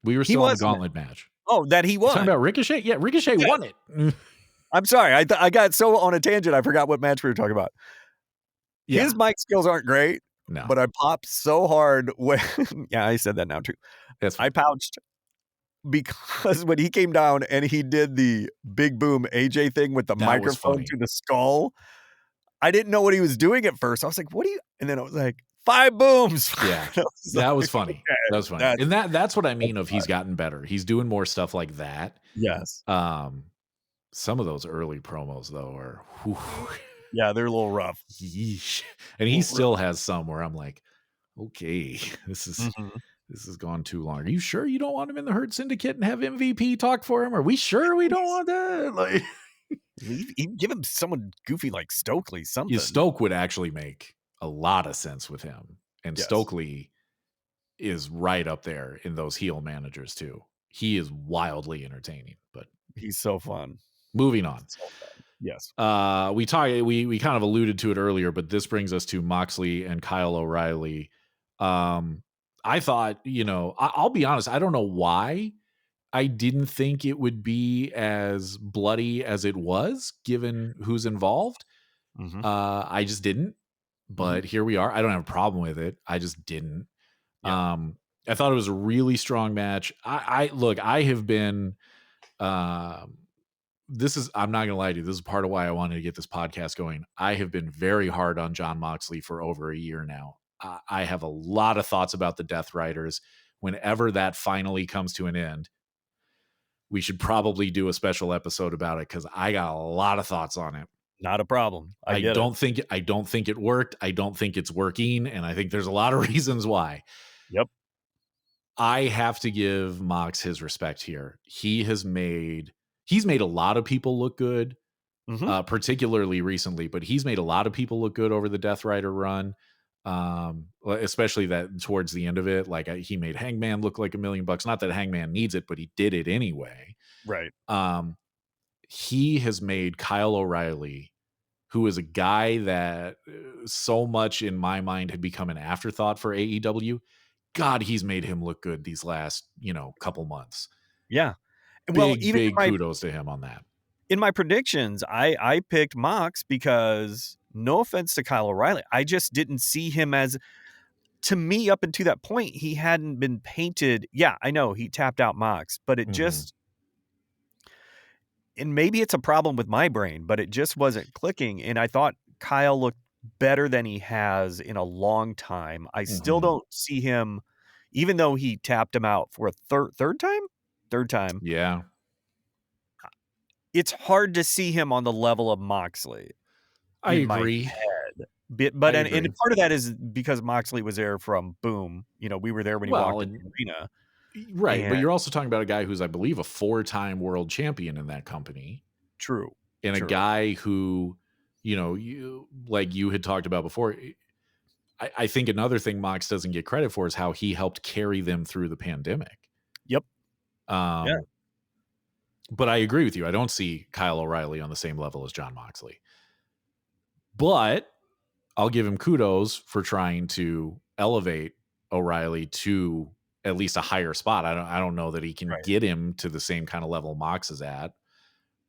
we were He still in the was in it. gauntlet match. Oh, that he You talking won. about Ricochet? Yeah, Ricochet Yes. won it. I'm sorry. I got so on a tangent, I forgot what match we were talking about. Yeah. His mic skills aren't great, No, but I popped so hard when yeah, I said that now too. that's I fine. pouched because when he came down and he did the big boom AJ thing with the That was microphone funny. to the skull, I didn't know what he was doing at first. I was like, "What are you?" And then I was like, 5 booms. Yeah, that was funny. That was funny. That's And that's what I mean of he's gotten better. He's doing more stuff like that. yes. Some of those early promos though are whew, Yeah, they're a little rough. yeesh. And he still has some where I'm like, okay, this Mhm. has gone too long. Are you sure you don't want him in the Hurt Syndicate and have MVP talk for him? Are we sure we don't want that? Like, Give him someone goofy like Stokely, something. Stoke would actually make a lot of sense with him. And Yes. Stokely is right up there in those heel managers too. He is wildly entertaining, but He's so fun. moving on. So fun. Yes. We kind of alluded to it earlier, but this brings us to Moxley and Kyle O'Reilly. I thought, I'll be honest, I don't know why I didn't think it would be as bloody as it was, given who's involved. Mhm. I just didn't, but here we are. I don't have a problem with it. I just didn't. Yeah. I thought it was a really strong match. I have been, I'm not gonna lie to you. This is part of why I wanted to get this podcast going. I have been very hard on Jon Moxley for over a year now. I have a lot of thoughts about the Death Riders. Whenever that finally comes to an end, we should probably do a special episode about it because I got a lot of thoughts on it. Not a problem. I don't think it worked. I don't think it's working, and I think there's a lot of reasons why. Yep. I have to give Mox his respect here. He's made a lot of people look good, particularly recently, but he's made a lot of people look good over the Death Rider run. Especially that towards the end of it, like he made Hangman look like $1 million. Not that Hangman needs it, but he did it anyway. Right. He has made Kyle O'Reilly, who is a guy that so much in my mind had become an afterthought for AEW. God, he's made him look good these last, couple months. Yeah. Big kudos to him on that. In my predictions, I picked Mox because no offense to Kyle O'Reilly, I just didn't see him as, to me, up until that point, he hadn't been painted. Yeah, I know he tapped out Mox, but it just, and maybe it's a problem with my brain, but it just wasn't clicking. And I thought Kyle looked better than he has in a long time. I still don't see him, even though he tapped him out for a third time. Yeah. It's hard to see him on the level of Moxley. I agree. And part of that is because Moxley was there from Boom. We were there when he walked in the arena. Right. But you're also talking about a guy who's, I believe, a 4-time world champion in that company. True. And a guy who, you had talked about before. I think another thing Mox doesn't get credit for is how he helped carry them through the pandemic. Yep. But I agree with you. I don't see Kyle O'Reilly on the same level as Jon Moxley. But I'll give him kudos for trying to elevate O'Reilly to at least a higher spot. I don't know that he can Right. get him to the same kind of level Mox is at,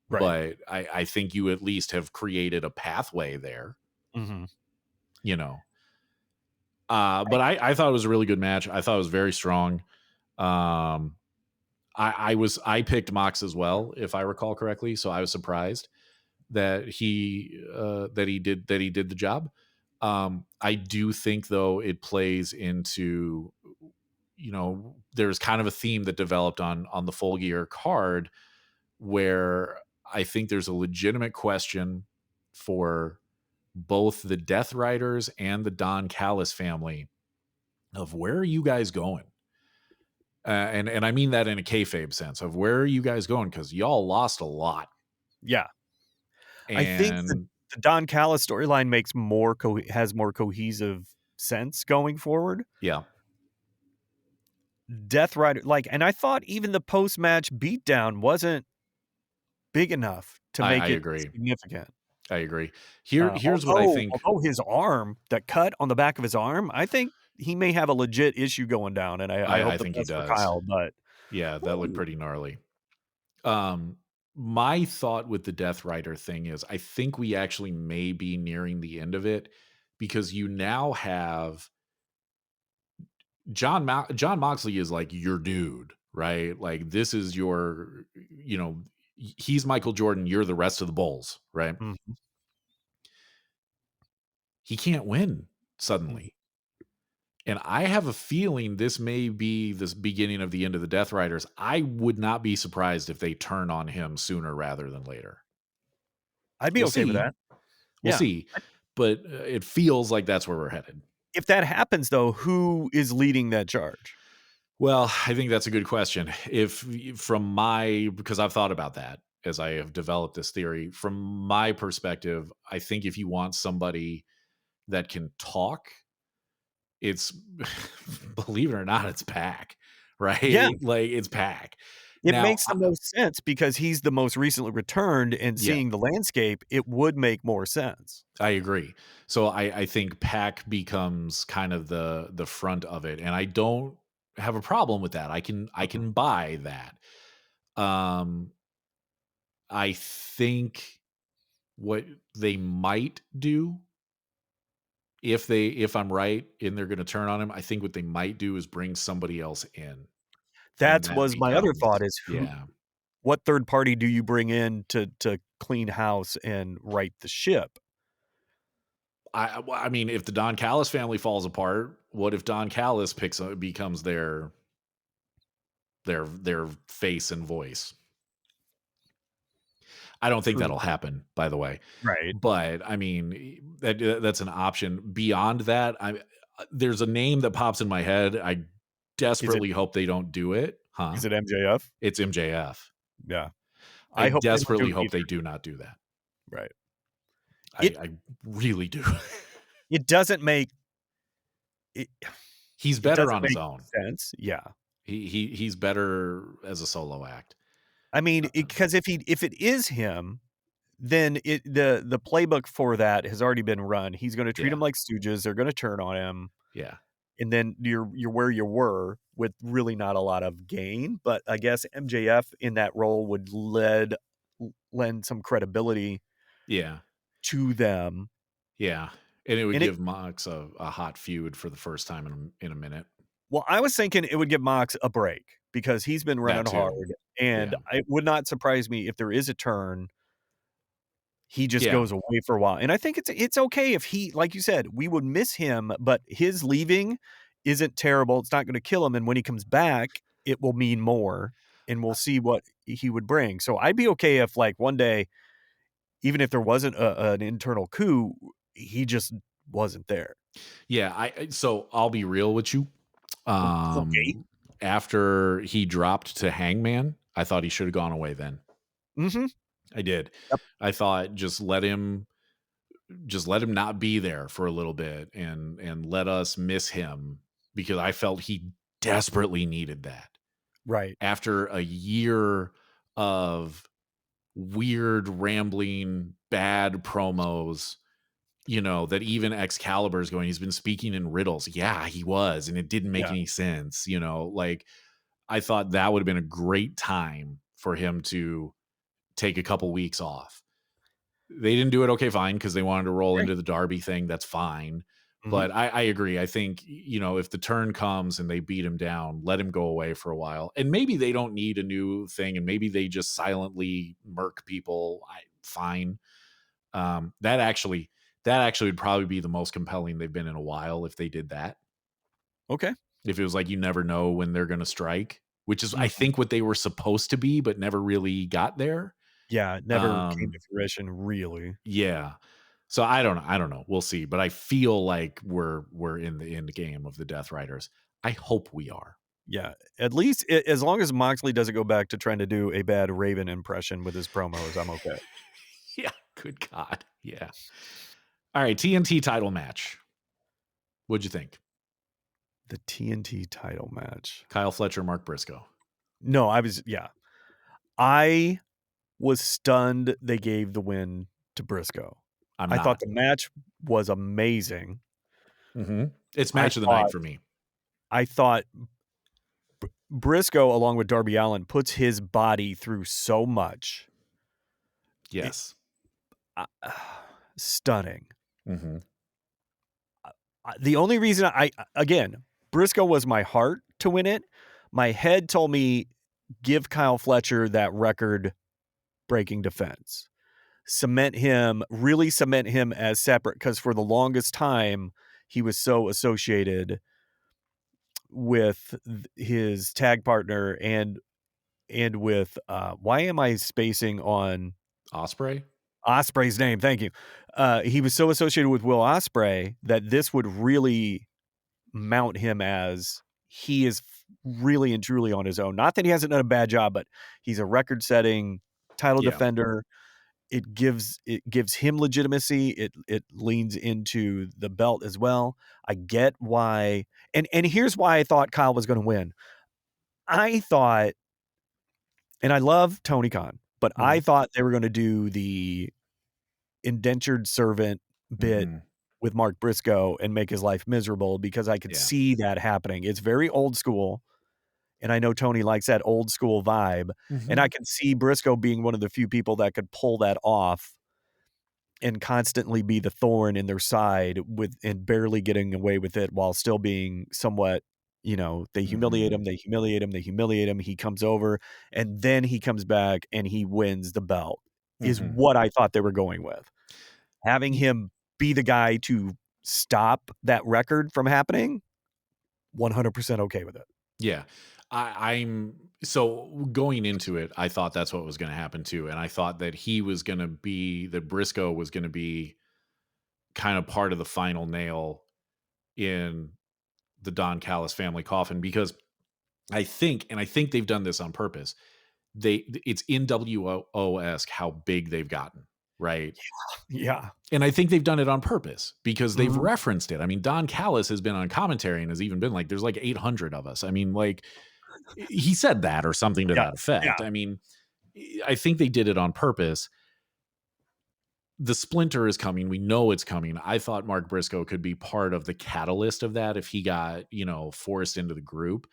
Right. but I think you at least have created a pathway there, Mhm. you know. But I thought it was a really good match. I thought it was very strong. Um, I picked Mox as well, if I recall correctly. So I was surprised that he did the job. I do think though it plays into, there's kind of a theme that developed on the Full Gear card where I think there's a legitimate question for both the Death Riders and the Don Callis family of where are you guys going? And I mean that in a kayfabe sense of where are you guys going? Because y'all lost a lot. Yeah. I think And the Don Callis storyline makes has more cohesive sense going forward. yeah, Death Rider, like, and I thought even the post-match beatdown wasn't big enough to I make it agree. significant. I agree. Here's what I think. Although his arm, that cut on the back of his arm, I think he may have a legit issue going down, and I hope I the think he best for does. Kyle, but Yeah, that looked ooh, pretty gnarly. Um, my thought with the Death Rider thing is I think we actually may be nearing the end of it because you now have John Moxley is like your dude, right? Like this is your, he's Michael Jordan, you're the rest of the Bulls, right? mhm, He can't win mhm. suddenly. And I have a feeling this may be this beginning of the end of the Death Riders. I would not be surprised if they turn on him sooner rather than later. I'd be We'll okay with see. that. We'll Yeah. see. But it feels like that's where we're headed. If that happens, though, who is leading that charge? Well, I think that's a good question. Because I've thought about that as I have developed this theory, from my perspective, I think if you want somebody that can talk, it's believe it or not, it's Pac, Yeah. right? Like it's Pac. It Now, makes the most sense because he's the most recently returned, and yeah, seeing the landscape, it would make more sense. I agree. So I think Pac becomes kind of the front of it, and I don't have a problem with that. I Mhm. can buy that. Um, I think what they might do if I'm right and they're going to turn on him, I think what they might do is bring somebody else in, and That that was my other becomes thought is yeah. what third party do you bring in to clean house and right the ship? I mean, if the Don Callis family falls apart, what if Don Callis becomes their face and voice? I don't think True. that'll happen, by the way. Right. But I mean, that's an option. Beyond that, there's a name that pops in my head. I Is it desperately hope they don't do it. Huh? is it MJF? It's MJF. Yeah. I I hope they don't do desperately it hope either. they do not do that. Right. I, It I really do. it doesn't make it He's it better doesn't on his make own. sense. Yeah. He's better as a solo act. I mean, Uh, because if it is him, then the playbook for that has already been run. He's gonna treat yeah, them like stooges, they're gonna turn on him, yeah, and then you're where you were with really not a lot of gain, but I guess MJF in that role would lend some credibility yeah, to them, yeah. And it would and it give Mox a hot feud for the first time in a minute. well, I was thinking it would give Mox a break because he's been running That too. hard, and Yeah, it would not surprise me if there is a turn, he just yeah, goes away for a while, and I think it's okay if he like you said, we would miss him, but his leaving isn't terrible, it's not gonna kill him, and when he comes back, it will mean more, and we'll see what he would bring, so I'd be okay if, like, one day, even if there wasn't an internal coup, he just wasn't there. yeah. So I'll be real with you. Okay. After he dropped to Hangman, I thought he should have gone away then. Mhm. I did. Yep. I thought just let him not be there for a little bit and let us miss him because I felt he desperately needed that. Right. After a year of weird rambling bad promos that even Excalibur is going, he's been speaking in riddles. Yeah, he was, and it didn't make Yeah. any sense. Like I thought that would have been a great time for him to take a couple weeks off. They didn't do it. Okay, fine, because they wanted to roll Right. into the Darby thing. That's fine. Mhm. But I agree. I think, if the turn comes and they beat him down, let him go away for a while. And maybe they don't need a new thing, and maybe they just silently murk people. Fine. That actually would probably be the most compelling they've been in a while if they did that. Okay. If it was like you never know when they're going to strike, which is I Mhm. think what they were supposed to be, but never really got there. Yeah, it never came to Um, fruition, really. yeah. So I don't know. I don't know. We'll see. But I feel like we're in the end game of the Death Riders. I hope we are. Yeah, at least a as long as Moxley doesn't go back to trying to do a bad Raven impression with his promos, I'm okay. Yeah. Good God. Yeah. All right. TNT title match. What'd you think? The TNT title match. Kyle Fletcher, Mark Briscoe. No, I was stunned they gave the win to Briscoe. I'm I thought not. the match was amazing. It's I match of the night thought for me. I thought Briscoe, along with Darby Allin, puts his body through so much. It Yes. uh, stunning. hmm The only reason again, Briscoe was my heart to win it. My head told me give Kyle Fletcher that record-breaking defense. Really cement him as separate, because for the longest time, he was so associated with his tag partner and with, why am I spacing on Osprey. Osprey's name? Thank you. He was so associated with Will Ospreay that this would really mount him as he is really and truly on his own. Not that he hasn't done a bad job, but he's a record-setting title Yeah. defender. It gives him legitimacy. It leans into the belt as well. I get why, and here's why I thought Kyle was going to win. I thought, and I love Tony Khan, but I hmm thought they were going to do the indentured servant bit hmm with Mark Briscoe and make his life miserable, because I could Yeah. see that happening. It's very old school, and I know Tony likes that old school vibe, and hmm I can see Briscoe being one of the few people that could pull that off and constantly be the thorn in their side and barely getting away with it while still being somewhat, they humiliate hmm him, they humiliate him. He comes over, and then he comes back and he wins the belt, is hmm what I thought they were going with. Having him be the guy to stop that record from happening, 100% okay with it. Yeah. I'm so going into it, I thought that's what was going to happen too. And I thought that that Briscoe was going to be kind of part of the final nail in the Don Callis family coffin, because I think they've done this on purpose. It's NWO-esque how big they've gotten, right? Yeah. And I think they've done it on purpose because they've Mhm. referenced it. I mean, Don Callis has been on commentary and has even been like, there's like 800 of us. I mean, like, he said that or something to Yeah. that effect. Yeah. I mean, I think they did it on purpose. The splinter is coming. We know it's coming. I thought Mark Briscoe could be part of the catalyst of that if he got, forced into the group.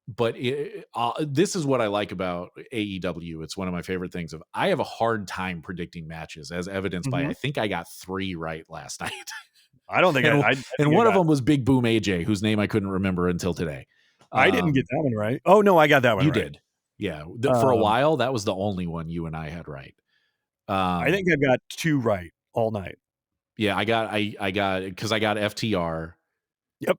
But this is what I like about AEW. It's one of my favorite things. I have a hard time predicting matches, as evidenced by I Mhm. think I got 3 right last night. I don't think and I and think I one of got them was Big Boom AJ, whose name I couldn't remember until today. I didn't get Um, that one right. Oh, no, I got that one you right. did. Yeah. For a Um, while, that was the only one you and I had right. I Um, think I've got 2 right all night. yeah, I got because I got FTR Yep.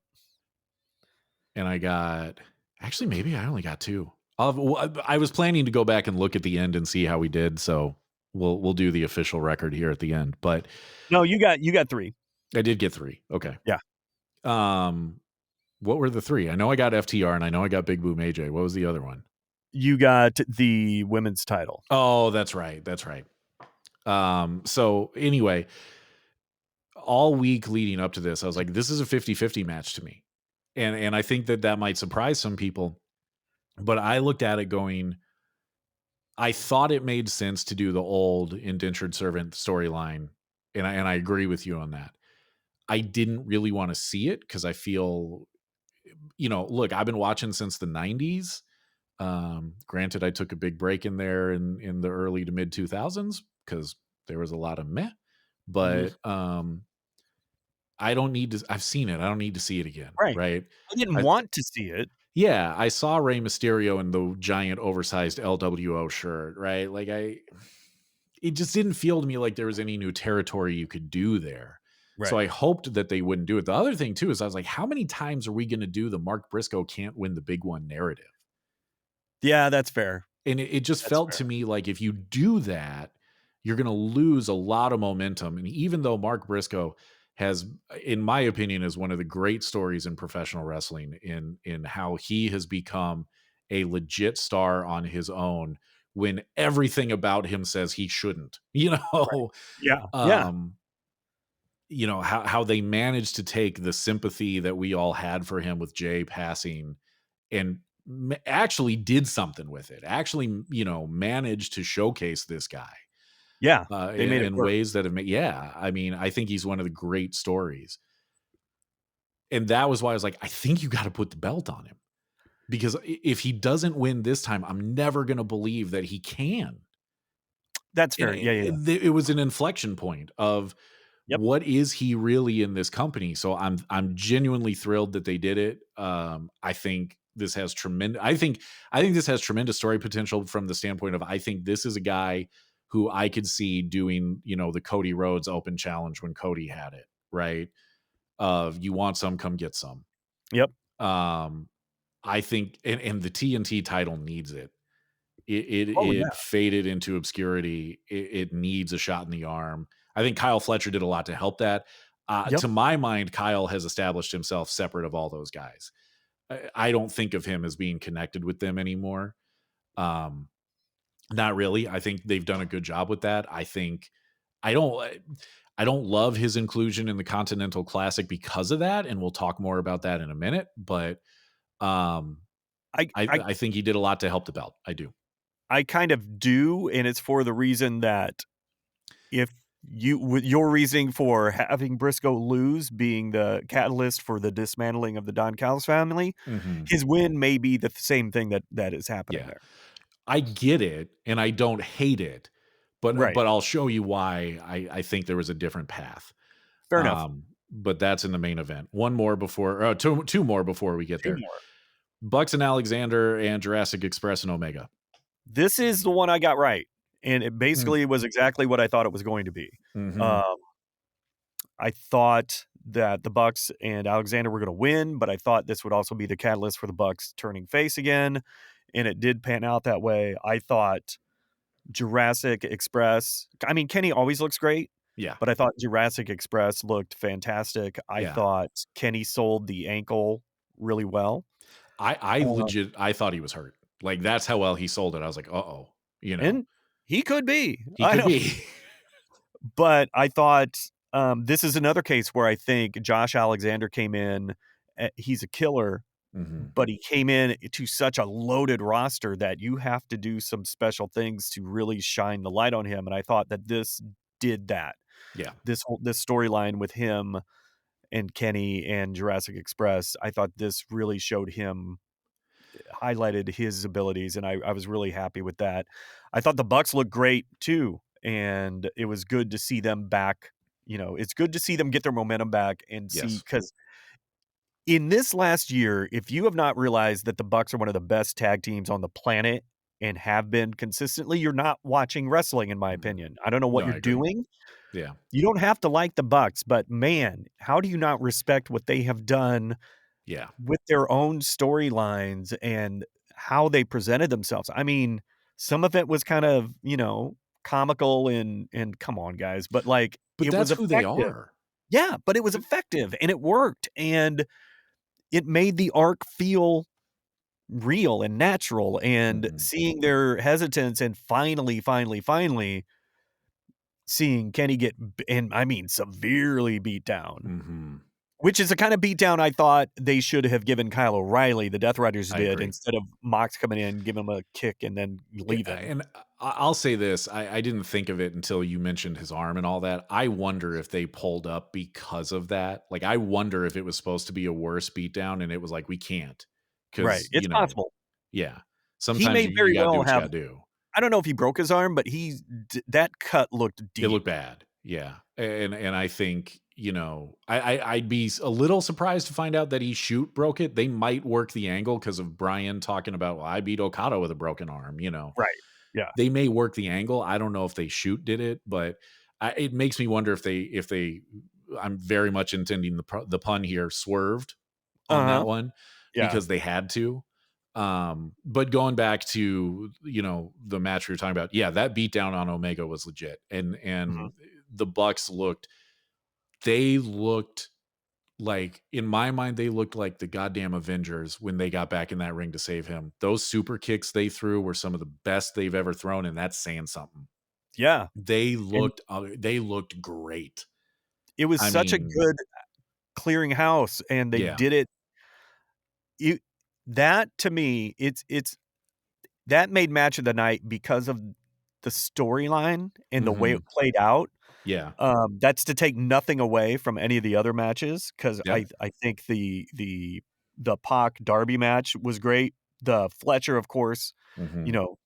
and I got actually maybe I only got 2. I was planning to go back and look at the end and see how we did, so we'll do the official record here at the end. But No, you got 3. I did get 3. Okay. Yeah. Um, what were the 3? I know I got FTR and I know I got Big Boom AJ. What was the other one? You got the women's title. Oh, that's right. That's right. So anyway, all week leading up to this, I was like, this is a 50-50 match to me. And I think that might surprise some people, but I looked at it going, I thought it made sense to do the old indentured servant storyline and I agree with you on that. I didn't really want to see it because I feel, look, I've been watching since the '90s. Granted, I took a big break in there in the early to mid 2000s because there was a lot of meh, Mhm. but I don't need to. I've seen it. I don't need to see it again, Right. right? I didn't I, want to see it. yeah, I saw Rey Mysterio in the giant oversized LWO shirt, right? It just didn't feel to me like there was any new territory you could do there. So Right. I hoped that they wouldn't do it. The other thing too is I was like, how many times are we going to do the Mark Briscoe can't win the big one narrative? Yeah, that's fair. And it just That's felt fair. to me like if you do that, you're going to lose a lot of momentum. And even though Mark Briscoe has, in my opinion, is one of the great stories in professional wrestling in how he has become a legit star on his own when everything about him says he shouldn't, Right. Yeah. Yeah. um, how they managed to take the sympathy that we all had for him with Jay passing and actually did something with it. Actually, managed to showcase this guy Yeah. They in, made it in work. ways that have made. Yeah, I mean, I think he's one of the great stories, and that was why I was like, I think you got to put the belt on him because if he doesn't win this time, I'm never going to believe that he can. That's And fair. Yeah, yeah, yeah. it was an inflection point of Yep. what is he really in this company. So I'm genuinely thrilled that they did it. I think this has tremendous. I think this has tremendous story potential from the standpoint of I think this is a guy who I could see doing the Cody Rhodes Open Challenge when Cody had it, right? Of you want some, come get some. Yep. Um, I think, and the TNT title needs it. Oh, yeah. It faded into obscurity. It needs a shot in the arm. I think Kyle Fletcher did a lot to help that. Yep. To my mind, Kyle has established himself separate of all those guys. I don't think of him as being connected with them anymore. Um, Not really. I think they've done a good job with that. I don't I don't love his inclusion in the Continental Classic because of that, and we'll talk more about that in a minute. But um, I I I think he did a lot to help the belt. I do. I kind of do, and it's for the reason that if you with your reasoning for having Briscoe lose being the catalyst for the dismantling of the Don Callis family, Mhm. his win may be the same thing that is happening Yeah. there. I get it, and I don't hate it, but Right. but I'll show you why I think there was a different path. Fair enough. But that's in the main event. One more before two more before we get 2 there. more. Bucks and Alexander and Jurassic Express and Omega. This is the one I got right, and it Mm. basically was exactly what I thought it was going to be. Mhm. Um, I thought that the Bucks and Alexander were gonna win, but I thought this would also be the catalyst for the Bucks turning face again, and it did pan out that way. I thought Jurassic Express I mean, Kenny always looks great, Yeah. but I thought Jurassic Express looked fantastic. I Yeah. thought Kenny sold the ankle really well. I Uh, legit I thought he was hurt. Like, that's how well he sold it. I was like, "Uh-oh," and he could be. He I could don't be. but I thought, this is another case where I think Josh Alexander came in, he's a killer, Mhm. but he came in to such a loaded roster that you have to do some special things to really shine the light on him, and I thought that this did that. Yeah. This storyline with him and Kenny and Jurassic Express, I thought this really showed him highlighted his abilities, and I was really happy with that. I thought the Bucks looked great too, and it was good to see them back. It's good to see them get their momentum back and see Yes. because in this last year, if you have not realized that the Bucks are one of the best tag teams on the planet and have been consistently, you're not watching wrestling, in my Mhm. opinion. I don't know what No, you're I agree. doing. Yeah. You don't have to like the Bucks, but man, how do you not respect what they have done Yeah. with their own storylines and how they presented themselves? I mean, some of it was kind of, comical and come on, guys, but, like, But it was that's who they effective. are. Yeah, but it was effective, and it worked, and it made the arc feel real and natural, and Mhm. seeing their hesitance and finally seeing Kenny get b and I mean severely beat down. Mhm. Which is the kind of beatdown I thought they should have given Kyle O'Reilly, the Death Riders I did, agree. instead of Mox coming in, giving him a kick, and then Yeah, leaving. and I'll say this: I didn't think of it until you mentioned his arm and all that. I wonder if they pulled up because of that. Like, I wonder if it was supposed to be a worse beatdown, and it was like we can't Right. because It's possible. yeah. He Sometimes may you very got to do well what you have got to do. I don't know if he broke his arm, but that cut looked It looked deep. bad. Yeah. And I think, I'd be a little surprised to find out that he shoot broke it. They might work the angle because of Brian talking about, well, I beat Okada with a broken arm. Right. Yeah. They may work the angle. I don't know if they shoot did it, but it makes me wonder if they I'm very much intending the pun here, swerved on that Uh-huh. one Yeah. because they had to. But going back to the match we were talking about, yeah, that beatdown on Omega was legit, and Mhm. the Bucks they looked like, in my mind, they looked like the goddamn Avengers when they got back in that ring to save him. Those super kicks they threw were some of the best they've ever thrown, and that's saying something. Yeah. And They looked great. it was I such a mean, good clearing house, and they yeah. did it you that to me, it's that made match of the night because of the storyline and the way it Mhm. played out. Yeah. That's to take nothing away from any of the other matches, 'cause Yeah. I think the Pac Darby match was great. The Fletcher, of course, you Mhm. know,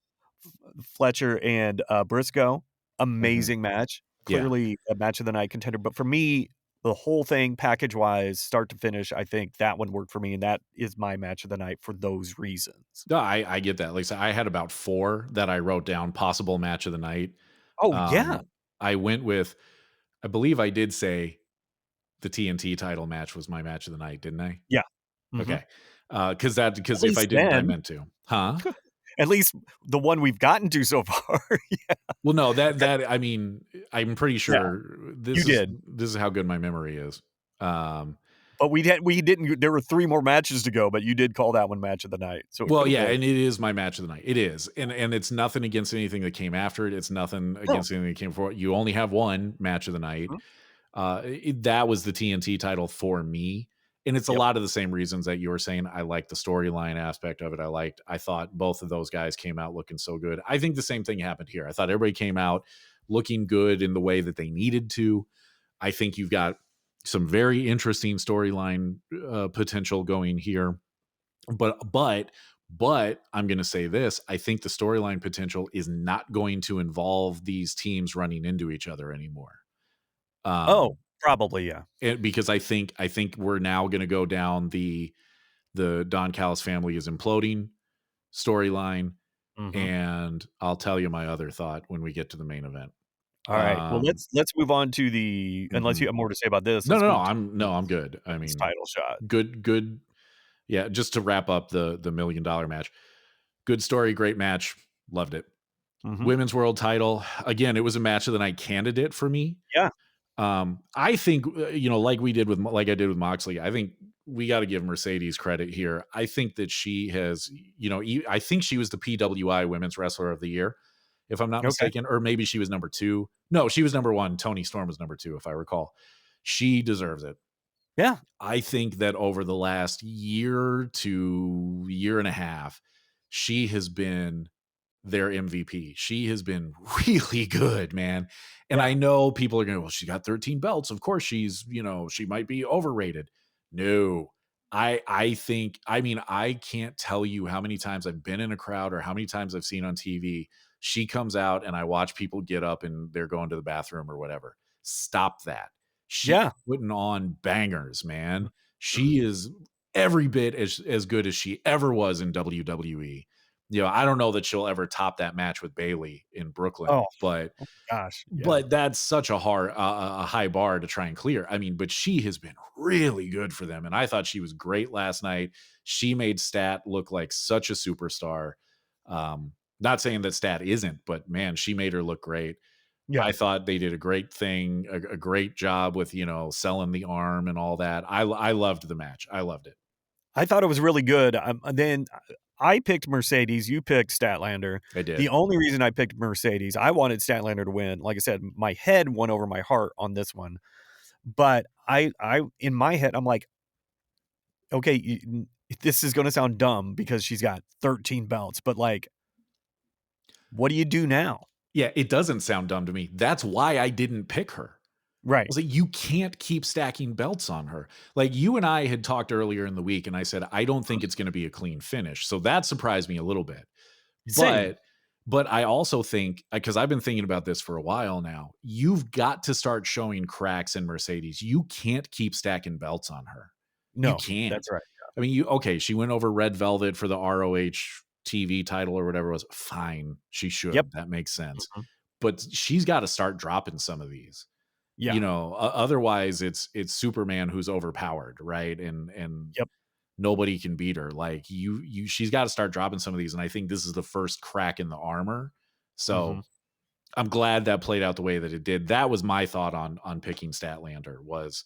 Fletcher and, Briscoe, Mhm. amazing match. Yeah. Clearly a match of the night contender, but for me, the whole thing package-wise, start to finish, I think that one worked for me, and that is my match of the night for those reasons. No, I get that. Like I said, I had about 4 that I wrote down possible match of the night. Oh, yeah. Um, I went with I believe I did say the TNT title match was my match of the night, didn't I? Yeah. Mhm. Okay. Because that At because if I least didn't, I then. meant to. Huh? At least the one we've gotten to so far. Yeah. Well, no, that I mean, I'm pretty Yeah, sure you did. this is how good my memory is. Um, But we didn't there were 3 more matches to go, but you did call that one match of the night, so it well, could've yeah, been. and it is my match of the night. It is. And it's nothing against anything that came after it. It's nothing No. against anything that came before it. You only have one match of the night. Mhm. That was the TNT title for me. And it's a Yep. lot of the same reasons that you were saying. I like the storyline aspect of it. I thought both of those guys came out looking so good. I think the same thing happened here. I thought everybody came out looking good in the way that they needed to. I think you've got some very interesting storyline potential going here. But I'm going to say this. I think the storyline potential is not going to involve these teams running into each other anymore. Oh, Um, probably, yeah. because I think we're now going to go down the Don Callis family is imploding storyline, Mhm. and I'll tell you my other thought when we get to the main event. Alright, well, Um, let's move on to the unless you mhm. have more to say about this, No, let's no, no. move to I'm the no, I'm good. I women's mean, title shot. good. Yeah, just to wrap up the $1 million match. Good story, great match, loved it. Mhm. Women's world title again. It was a match of the night candidate for me. Yeah. I think like I did with Moxley. I think we got to give Mercedes credit here. I think that she has, I think she was the PWI Women's Wrestler of the Year, if I'm not Okay. mistaken, or maybe she was number 2. No, she was number 1. Tony Storm was number 2, if I recall. She deserves it. Yeah. I think that over the last year to year and a half, she has been their MVP. She has been really good, man. And Yeah. I know people are going, well, she got 13 belts. Of course she might be overrated. No. I think, I mean, I can't tell you how many times I've been in a crowd or how many times I've seen on TV. She comes out and I watch people get up and they're going to the bathroom or whatever. Stop that. She's Yeah. putting on bangers, man. She is every bit as good as she ever was in WWE. I don't know that she'll ever top that match with Bayley in Brooklyn, Oh, but gosh, yeah. but that's such a high bar to try and clear. I mean, but she has been really good for them, and I thought she was great last night. She made Stat look like such a superstar. Not saying that Stat isn't, but man, she made her look great. Yeah. I thought they did a great thing, a great job with selling the arm and all that. I loved the match. I loved it. I thought it was really good. Then I picked Mercedes, you picked Statlander. I The did. only reason I picked Mercedes, I wanted Statlander to win. Like I said, my head won over my heart on this one. But in my head, I'm like, okay, this is going to sound dumb because she's got 13 belts, but like, what do you do now? Yeah, it doesn't sound dumb to me. That's why I didn't pick her. I Right. was like, you can't keep stacking belts on her. Like you and I had talked earlier in the week, and I said, I don't think it's going to be a clean finish. So that surprised me a little bit. Same. But I also think, because I've been thinking about this for a while now, you've got to start showing cracks in Mercedes. You can't keep stacking belts on her. You No, can't. that's right. I mean, she went over Red Velvet for the ROH TV title or whatever it was. Fine. She Yep. should. That makes sense. Mhm. But she's got to start dropping some of these. Yeah. Otherwise it's Superman who's overpowered, right? And Yep. nobody can beat her. Like she's got to start dropping some of these, and I think this is the first crack in the armor. So Mhm. I'm glad that played out the way that it did. That was my thought on picking Statlander, was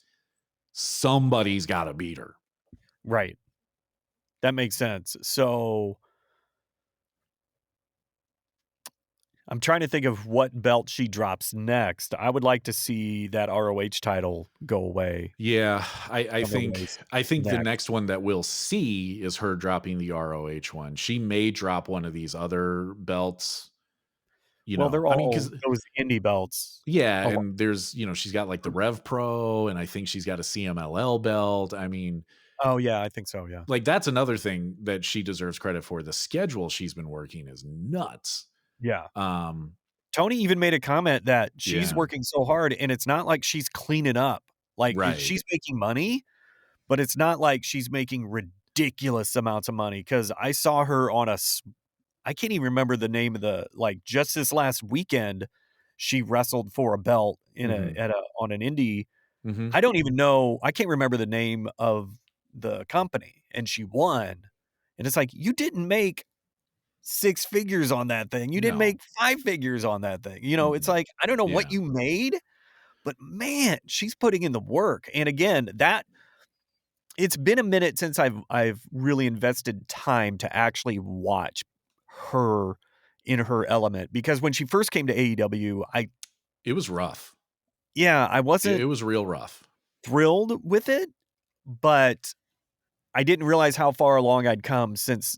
somebody's got to beat her. Right. That makes sense. So I'm trying to think of what belt she drops next. I would like to see that ROH title go away. Yeah, I From the think waist the next. next one that we'll see is her dropping the ROH one. She may drop one of these other belts. Well, they're I mean, all because those indie belts. yeah, A lot. and there's, she's got like the Rev Pro, and I think she's got a CMLL belt. I mean, Oh, yeah, I think so, yeah. like that's another thing that she deserves credit for. The schedule she's been working is nuts. Yeah. Um, Tony even made a comment that she's yeah, working so hard, and it's not like she's cleaning up. Like, right. she's making money, but it's not like she's making ridiculous amounts of money. Because I saw her on I can't even remember the name of just this last weekend, she wrestled for a belt Hmm. on an indie. Hmm. I don't even know, I can't remember the name of the company, and she won. And it's like, you didn't make 6 figures on that thing. You didn't No. make 5 figures on that thing. It's Mm-mm. like, I don't know what Yeah. you made, but man, she's putting in the work. And again, it's been a minute since I've really invested time to actually watch her in her element, because when she first came to AEW, It was rough. I It wasn't was real rough. thrilled with it, but I didn't realize how far along I'd come since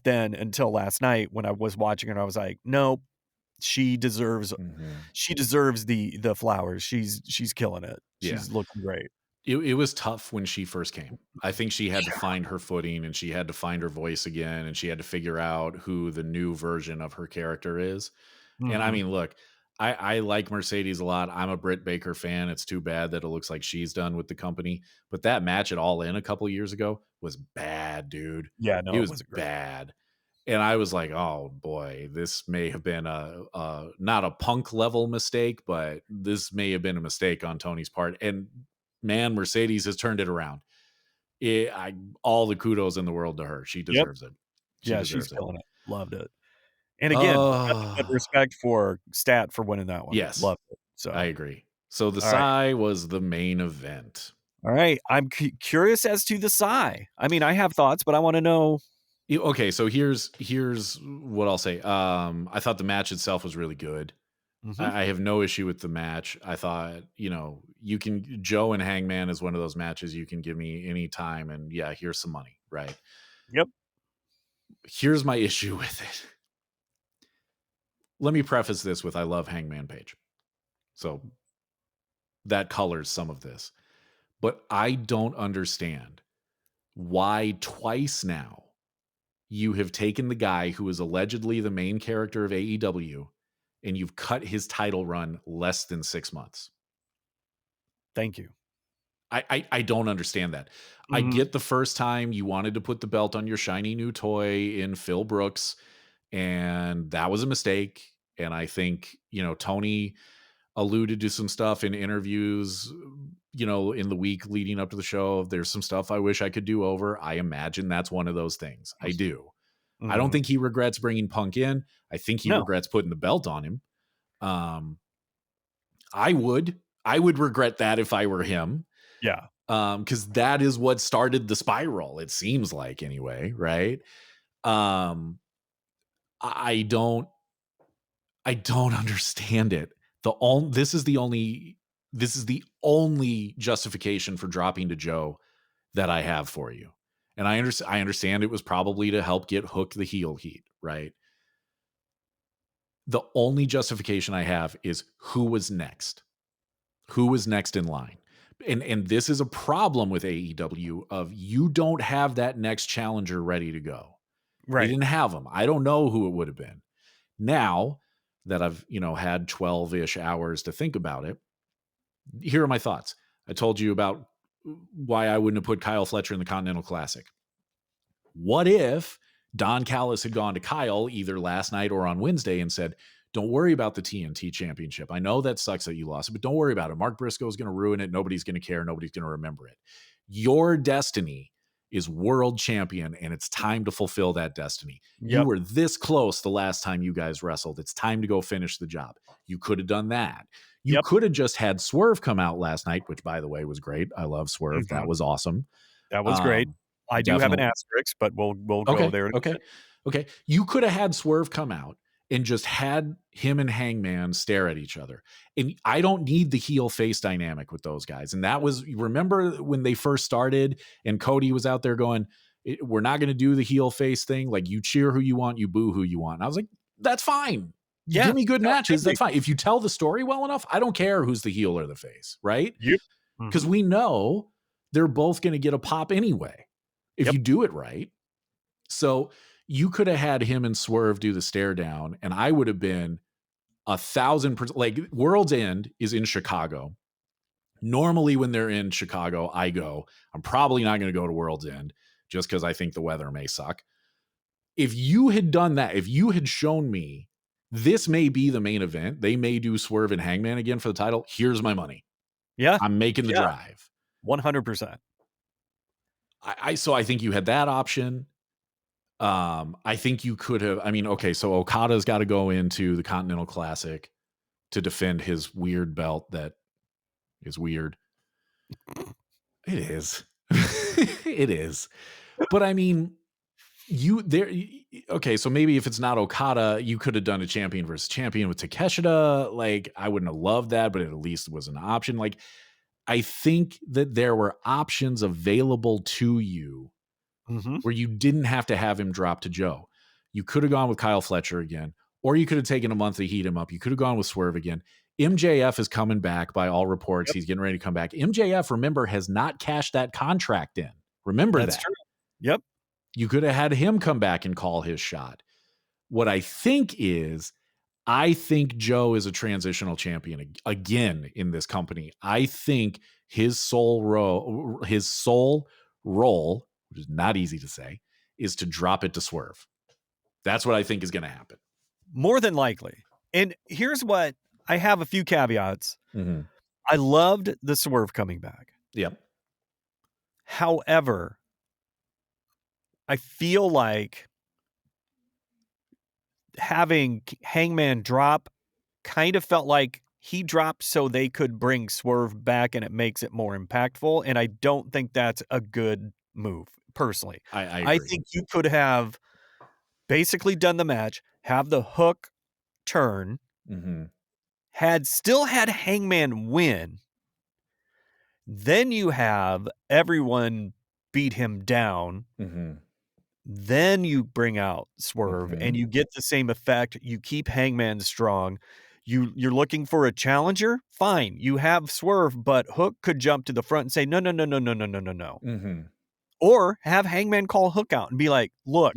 then until last night when I was watching it. I was like, "Nope, she deserves Hmm. the flowers. She's killing it. Yeah. She's looking great." It was tough when she first came. I think she had to find her footing, and she had to find her voice again, and she had to figure out who the new version of her character is. And I Mhm. mean, look, I like Mercedes a lot. I'm a Britt Baker fan. It's too bad that it looks like she's done with the company. But that match at All In a couple years ago was bad, dude. Yeah, It no, it was wasn't great. bad. And I was like, oh boy, this may have been a not a Punk level mistake, but this may have been a mistake on Tony's part. And man, Mercedes has turned it around. All the kudos in the world to her. She Yep. deserves it. She Yeah, she's deserves it. killing it. Loved it. And again, nothing but Oh, respect for Stat for winning that one. yes, Loved it. I So, agree. So the all right. Psy was the main event. All right. I'm curious as to the Psy. I mean, I have thoughts, but I wanna know. Okay, so here's what I'll say. I thought the match itself was really good. Mhm. I have no issue with the match. I thought, you can Joe and Hangman is one of those matches you can give me any time, and yeah, here's some money, right? Yep. Here's my issue with it. Let me preface this with I love Hangman Page. So that colors some of this. But I don't understand why twice now you have taken the guy who is allegedly the main character of AEW and you've cut his title run less than 6 months. Thank you. I don't understand that. I Mhm. get the first time you wanted to put the belt on your shiny new toy in Phil Brooks, and that was a mistake. And I think, Tony alluded to some stuff in interviews, in the week leading up to the show. There's some stuff I wish I could do over. I imagine that's one of those things. I do. I don't Mhm. think he regrets bringing Punk in. I think he No. regrets putting the belt on him. Um, I would. I would regret that if I were him. Yeah. Because that is what started the spiral, it seems like anyway, right? Um, I don't understand it. This is the only this is the only justification for dropping to Joe that I have for you. And I understand it was probably to help get Hook the heel heat, right? The only justification I have is who was next. Who was next in line? And this is a problem with AEW of you don't have that next challenger ready to go. They Right. didn't have them. I don't know who it would have been. Now that I've, had 12-ish hours to think about it, here are my thoughts. I told you about why I wouldn't have put Kyle Fletcher in the Continental Classic. What if Don Callis had gone to Kyle either last night or on Wednesday and said, don't worry about the TNT championship. I know that sucks that you lost it, but don't worry about it. Mark Briscoe is going to ruin it. Nobody's going to care. Nobody's going to remember it. Your destiny is world champion, and it's time to fulfill that destiny. Yep. You were this close the last time you guys wrestled. It's time to go finish the job. You could have done that. You could have just had Swerve come out last night, which, by the way, was great. I love Swerve. Mm-hmm. That was awesome. That was great. I do have an asterisk, but we'll go there. Okay. You could have had Swerve come out and just had him and Hangman stare at each other. And I don't need the heel face dynamic with those guys. And that was, remember when they first started and Cody was out there going, we're not going to do the heel face thing. Like, you cheer who you want, you boo who you want. And I was like, that's fine. Yeah, give me good matches. That's fine. If you tell the story well enough, I don't care who's the heel or the face, right? Yep. Because we know they're both going to get a pop anyway if you do it right. So you could have had him and Swerve do the stare down, and I would have been 1,000%. Like, World's End is in Chicago. Normally when they're in Chicago, I go. I'm probably not going to go to World's End just because I think the weather may suck. If you had done that, if you had shown me this may be the main event, they may do Swerve and Hangman again for the title, here's my money. Yeah. I'm making the drive. 100%. So I think you had that option. I think you could have, okay, so Okada's got to go into the Continental Classic to defend his weird belt that is weird. It is. It is. But okay, so maybe if it's not Okada, you could have done a champion versus champion with Takeshita. Like, I wouldn't have loved that, but it at least was an option. Like, I think that there were options available to you where you didn't have to have him drop to Joe. You could have gone with Kyle Fletcher again, or you could have taken a month to heat him up. You could have gone with Swerve again. MJF is coming back by all reports. He's getting ready to come back. MJF, remember, has not cashed that contract in. Remember that. That's true. Yep. You could have had him come back and call his shot. What I think Joe is a transitional champion again in this company. I think his sole role, which is not easy to say, is to drop it to Swerve. That's what I think is going to happen. More than likely. And here's what I have: a few caveats. Mm-hmm. I loved the Swerve coming back. Yep. However, I feel like having Hangman drop kind of felt like he dropped so they could bring Swerve back and it makes it more impactful. And I don't think that's a good move, personally. I think you could have basically done the match, have the Hook turn, still had Hangman win. Then you have everyone beat him down. Then you bring out Swerve and you get the same effect. You keep Hangman strong. You're looking for a challenger? Fine. You have Swerve, but Hook could jump to the front and say, no. Or have Hangman call Hook out and be like, look,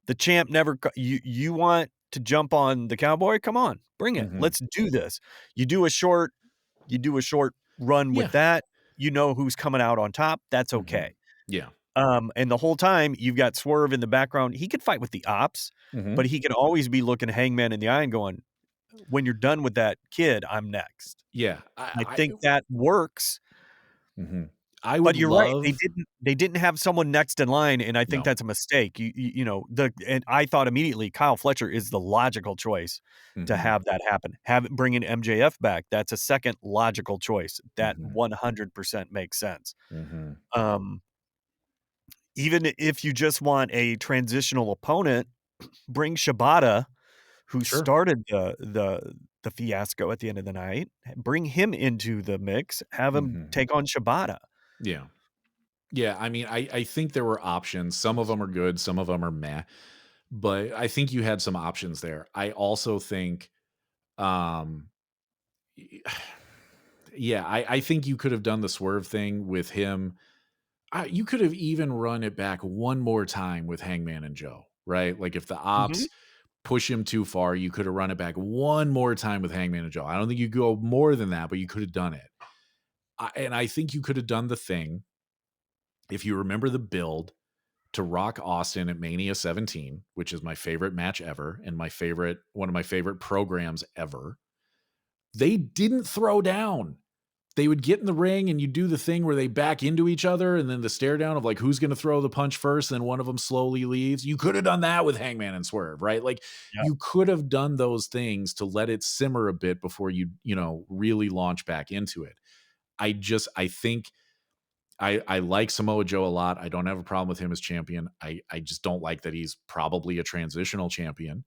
the champ never, you want to jump on the Cowboy? Come on, bring it. Let's do this. You do a short run with that. You know who's coming out on top. That's okay. Yeah. And the whole time you've got Swerve in the background. He could fight with the ops, but he can always be looking Hangman in the eye and going, when you're done with that kid, I'm next. Yeah. I think that works. But you're right. They didn't have someone next in line, and I think that's a mistake. And I thought immediately Kyle Fletcher is the logical choice to have that happen. Bring in MJF back. That's a second logical choice. That 100% makes sense. Even if you just want a transitional opponent, bring Shibata, who started the the fiasco at the end of the night, bring him into the mix, have him Mhm. take on Shibata. Yeah. Yeah, I mean, I think there were options. Some of them are good, some of them are meh, but I think you had some options there. I also think, um, y yeah, I think you could have done the Swerve thing with him. You could have even run it back one more time with Hangman and Joe, right? Like, if the Mhm. ops push him too far, you could have run it back one more time with Hangman and Joe. I don't think you go more than that, but you could have done it. And I think you could have done the thing, if you remember the build, to Rock Austin at Mania 17, which is my favorite match ever and one of my favorite programs ever. They didn't throw down. They would get in the ring and you do the thing where they back into each other and then the stare down of like who's going to throw the punch first, and then one of them slowly leaves. You could have done that with Hangman and Swerve, right? Like, Yeah. you could have done those things to let it simmer a bit before you really launch back into it. I think I like Samoa Joe a lot. I don't have a problem with him as champion. I just don't like that he's probably a transitional champion.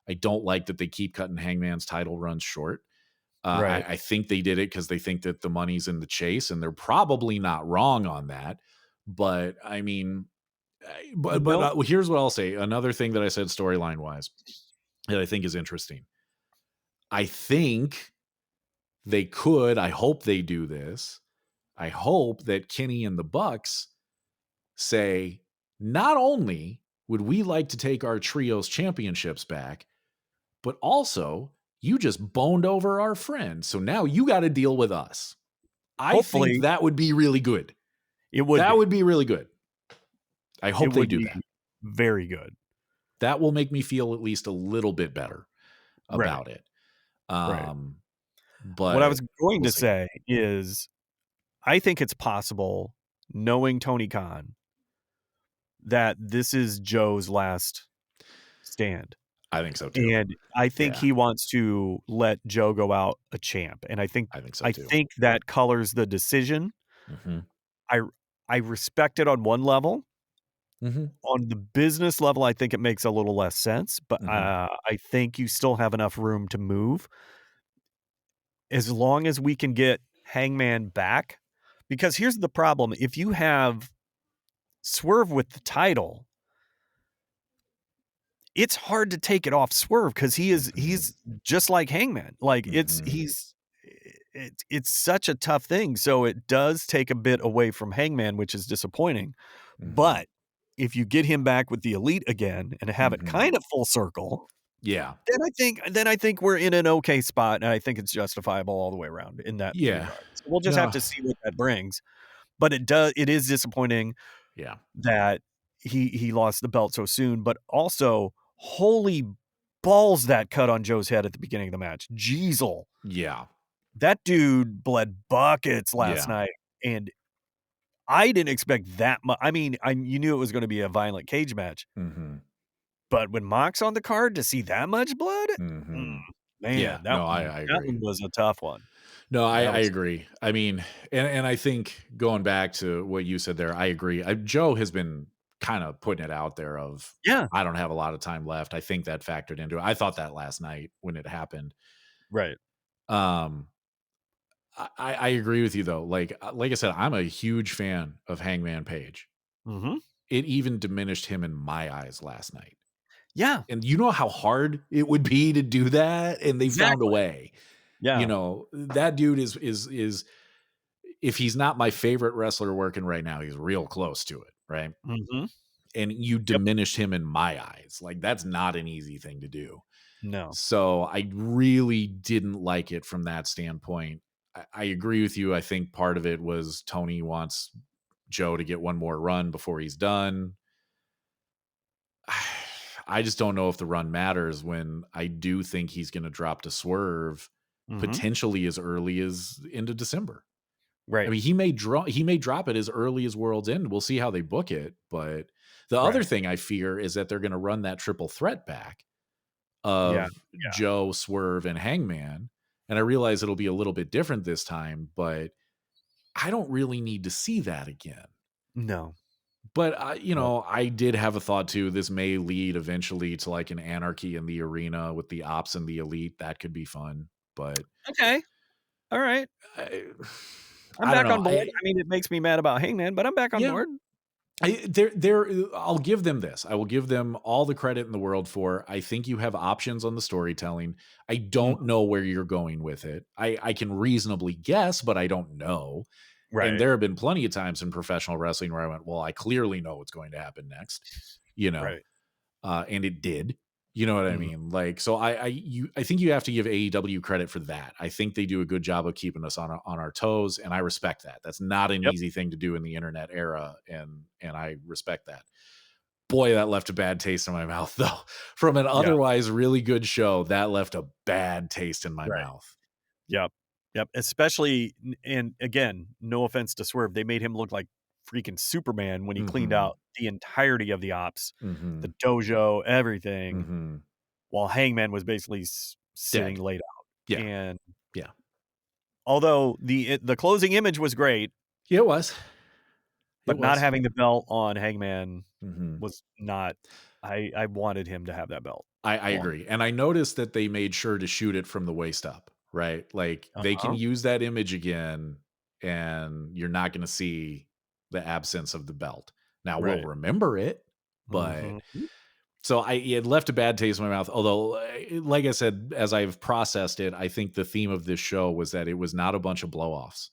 I don't like that they keep cutting Hangman's title runs short. Right. I think they did it because they think that the money's in the chase, and they're probably not wrong on that. But I mean, You know? here's what I'll say. Another thing that I said storyline wise that I think is interesting. I think they could. I hope they do this. I hope that Kenny and the Bucks say, not only would we like to take our trios championships back, but also you just boned over our friend. So now you got to deal with us. I think Hopefully, that would be really good. it would That be. would be really good. I It hope they would do be that. very good. That will make me feel at least a little bit better Right. about it. Right. What I But was going we'll to see. say is I think it's possible, knowing Tony Khan, that this is Joe's last stand. I think so too. And I think Yeah, he wants to let Joe go out a champ, and I think so I too. think that colors the decision. Mhm. I I respect it on one level. Mhm. On the business level, I think it makes a little less sense, but, Mhm. I think you still have enough room to move. As long as we can get Hangman back, because here's the problem, if you have Swerve with the title, it's hard to take it off Swerve because Mhm. he's just like Hangman. Like, Mhm. it's such a tough thing, so it does take a bit away from Hangman, which is disappointing, Mhm. but if you get him back with the Elite again and have it Mhm. kind of full circle, Yeah. then I think we're in an okay spot, and I think it's justifiable all the way around in that Yeah. regard. So we'll just have No. to see what that brings, but it is disappointing Yeah. that he lost the belt so soon, but also, holy balls, that cut on Joe's head at the beginning of the match. Jeezle. Yeah. That dude bled buckets last Yeah. night, and I didn't expect that much. I mean, you knew it was gonna be a violent cage match, Mhm. but when Mox on the card to see that much blood? Mm, Mhm. Yeah. man, No, I that agree. one was a tough one. No, That I was agree. I mean, and I think going back to what you said there, I agree. Joe has been kind of putting it out there of yeah, I don't have a lot of time left. I think that factored into it. I thought that last night when it happened. right. Um, I agree with you though. Like I said, I'm a huge fan of Hangman Page. Mhm. It even diminished him in my eyes last night. Yeah, And you know how hard it would be to do that, and they found a exactly. way. Yeah. That dude is if he's not my favorite wrestler working right now, he's real close to it, right? Mhm. And you Yep. diminished him in my eyes. Like, that's not an easy thing to do. No. So I really didn't like it from that standpoint. I agree with you. I think part of it was Tony wants Joe to get one more run before he's done. I just don't know if the run matters when I do think he's going to drop to Swerve Mhm. potentially as early as into December. I Right. mean, he may drop it as early as World's End. We'll see how they book it, but the other Right. thing I fear is that they're going to run that triple threat back Yeah. of Yeah. Joe, Swerve, and Hangman. And I realize it'll be a little bit different this time, but I don't really need to see that again. No. But No. I did have a thought too. This may lead eventually to like an anarchy in the arena with the ops and the elite. That could be fun. But Okay. All right. I, I'm I don't back know. on board. I mean, it makes me mad about Hangman, but I'm back on Yeah, board. I'll give them this. I will give them all the credit in the world for, I think you have options on the storytelling. I Mm, don't know where you're going with it. I can reasonably guess, but I don't know. And right. there have been plenty of times in professional wrestling where I went, well, I clearly know what's going to happen next, you know, Right. and it did. You know what I Mhm. mean? Like, so I think you have to give AEW credit for that. I think they do a good job of keeping us on our toes, and I respect that. That's not an Yep. easy thing to do in the internet era, and I respect that. Boy, that left a bad taste in my mouth, though. From an Yeah. otherwise really good show, that left a bad taste in my Right. mouth. Yep. Yep. Especially, and again, no offense to Swerve, they made him look like freaking Superman when he cleaned Mm-hmm. out the entirety of the ops, Mm-hmm. the dojo, everything, Mm-hmm. while Hangman was basically sitting Dead. laid out. Yeah. And Yeah. although the closing image was great, Yeah, it was. It but not was. having the belt on Hangman Mm-hmm. was not. I wanted him to have that belt I long. agree. And I noticed that they made sure to shoot it from the waist up, right? Like they can Uh-huh. use that image again and you're not going to see the absence of the belt. Now we'll Right. remember it, but Mhm. so it left a bad taste in my mouth. Although, like I said, as I've processed it, I think the theme of this show was that it was not a bunch of blow offs.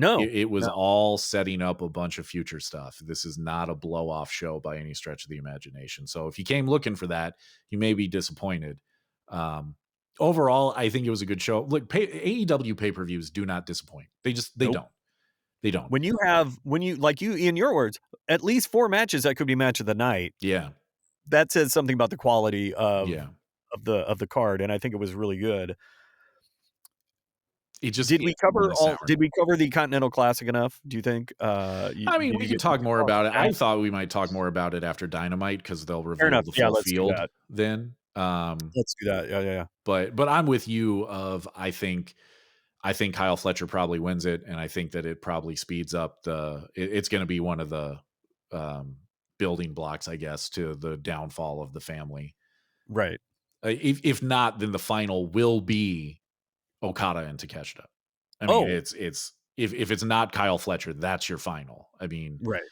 No. It was No. all setting up a bunch of future stuff. This is not a blow off show by any stretch of the imagination. So if you came looking for that, you may be disappointed. Um, Overall, I think it was a good show. Look, AEW pay per views do not disappoint. They Nope. don't. They don't. When you like you in your words, at least 4 matches that could be match of the night. Yeah. That says something about the quality Yeah. of the card, and I think it was really good. It just Did we went cover a sour. did we cover the Continental Classic enough, do you think? I mean, Did we you can get talk more oh, about it. yeah. I thought we might talk more about it after Dynamite because they'll Fair reveal enough. the Yeah, full let's do field that. then. Let's do that. Yeah, yeah, yeah. But I'm with you of I think Kyle Fletcher probably wins it, and I think that it probably speeds up it's going to be one of the um, building blocks, I guess, to the downfall of the family. Right. If not, then the final will be Okada and Takeshita. I mean, Oh, it's if it's not Kyle Fletcher, that's your final. I mean, right.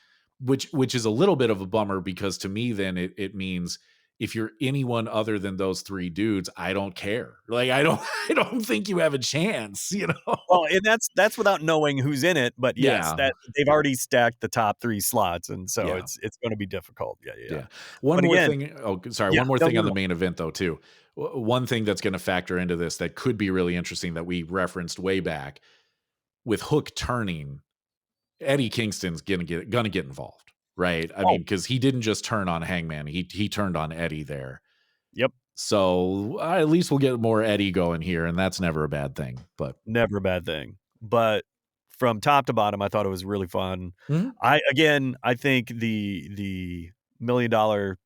which is a little bit of a bummer because to me, then it means if you're anyone other than those three dudes, I don't care. Like I don't I don't think you have a chance, you know? Well, and that's without knowing who's in it, but yes, Yeah. that they've already stacked the top 3 slots, and so Yeah. it's gonna be difficult. Yeah, yeah, yeah. Yeah. One But more again thing. Oh, sorry. yeah, One more no, thing no, on the no. main event, though, too. One thing that's going to factor into this that could be really interesting that we referenced way back with Hook turning, Eddie Kingston's gonna get involved, right? I Oh, mean, because he didn't just turn on Hangman; he turned on Eddie there. yep, So at least we'll get more Eddie going here, and that's never a bad thing. But never a bad thing. But from top to bottom, I thought it was really fun. Mhm. I think the $1,000,000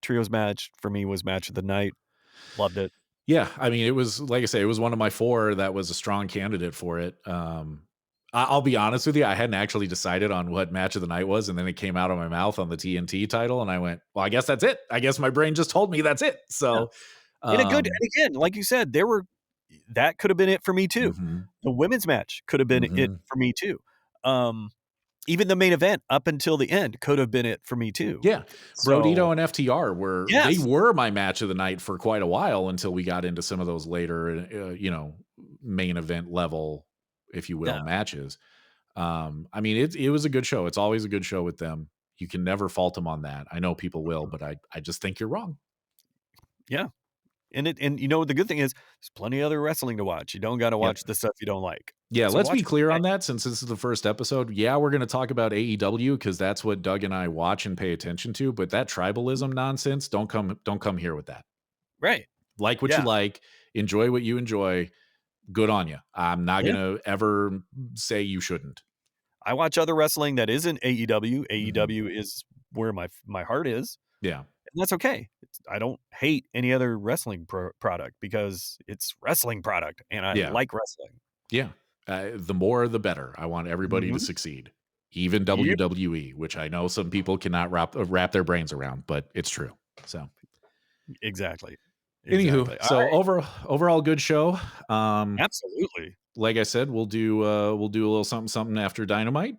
trios match for me was match of the night. Loved it. Yeah, I mean, it was like I say, it was one of my 4 that was a strong candidate for it. I'll be honest with you, I hadn't actually decided on what match of the night was, and then it came out of my mouth on the TNT title, and I went, "Well, I guess that's it. I guess my brain just told me that's it." Yeah. So, And again, like you said, that could have been it for me too. mhm, The women's match could have been it mhm. for me too. Um, Even the main event up until the end could have been it for me too. Yeah, So Brodito and FTR yes, were my match of the night for quite a while until we got into some of those later, main event level, if you yeah, will, matches. I mean, it was a good show. It's always a good show with them. You can never fault them on that. I know people will, but I just think you're wrong. yeah. And you know what the good thing is? There's plenty of other wrestling to watch. You don't got to Yep. watch the stuff you don't like. Yeah, So let's watch be what you clear on like. that since this is the first episode. Yeah, we're going to talk about AEW because that's what Doug and I watch and pay attention to. But that tribalism nonsense, don't come here with that. Right. Like what you Yeah. like, enjoy what you enjoy. Good on you. I'm not Yeah. going to ever say you shouldn't. I watch other wrestling that isn't AEW. Mhm. AEW is where my heart is, Yeah, and that's okay. I don't hate any other wrestling product because it's wrestling product, and I yeah, like wrestling. yeah. The more, the better. I want everybody to Mhm. succeed, even Yep. WWE, which I know some people cannot wrap their brains around, but it's true. So Exactly. Anywho, Exactly. All so right. overall good show. Absolutely. Like I said, we'll do a little something after Dynamite.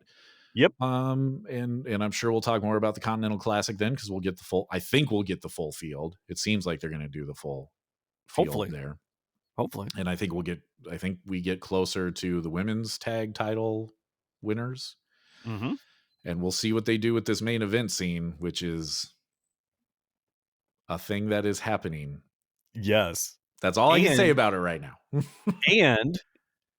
Yep. And I'm sure we'll talk more about the Continental Classic then because I think we'll get the full field. It seems like they're going to do the full field Hopefully. there. Hopefully. And I think we get closer to the women's tag title winners. Mm-hmm. And we'll see what they do with this main event scene, which is a thing that is happening. Yes. That's all I can say about it right now. And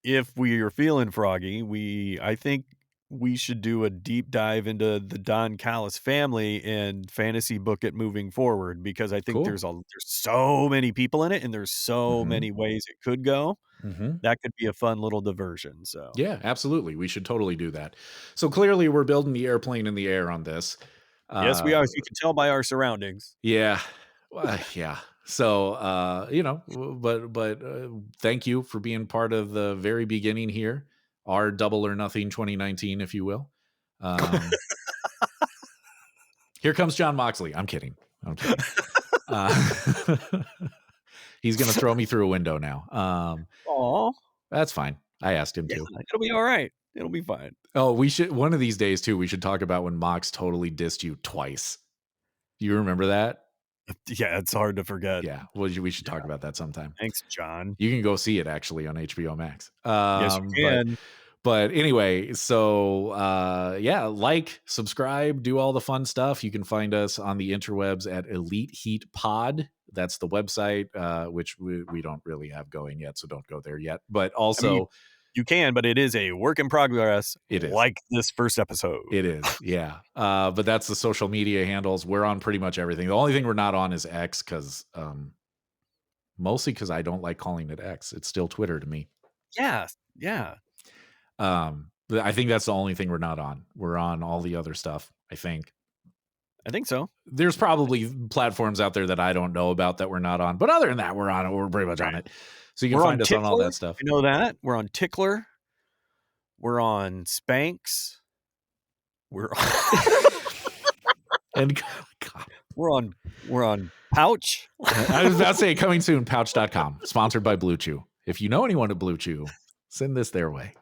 if we are feeling froggy, I think we should do a deep dive into the Don Callis family and fantasy book it moving forward, because I think Cool. there's so many people in it and there's so Mhm. many ways it could go. Mhm. That could be a fun little diversion. So Yeah, absolutely. We should totally do that. So clearly we're building the airplane in the air on this. yes, we are. As you can tell by our surroundings. Yeah. Yeah. So, but thank you for being part of the very beginning here. Our Double or Nothing 2019, if you will. Here comes John Moxley. I'm kidding. He's going to throw me through a window now. Aw. That's fine. I asked him to. It'll be all right. It'll be fine. Oh, we should, one of these days too, we should talk about when Mox totally dissed you twice. Do you remember that? Yeah, it's hard to forget. Yeah. Well, we should talk about that sometime. Thanks, John. You can go see it actually on HBO Max. Yes, you can. But anyway, so subscribe, do all the fun stuff. You can find us on the interwebs at Elite Heat Pod. That's the website, which we don't really have going yet, so don't go there yet. But also, you can, but it is a work in progress. It is like this first episode. It is, yeah. But that's the social media handles. We're on pretty much everything. The only thing we're not on is X, because mostly because I don't like calling it X. It's still Twitter to me. Yeah. I think that's the only thing we're not on. We're on all the other stuff, I think so. There's probably platforms out there that I don't know about that we're not on, but other than that, we're on it. We're pretty much on it. So you can find us on all that stuff. You know that. We're on Tickler. We're on Spanx. We're on and God. We're on Pouch. I was about to say coming soon, pouch.com, sponsored by Blue Chew. If you know anyone at Blue Chew, send this their way.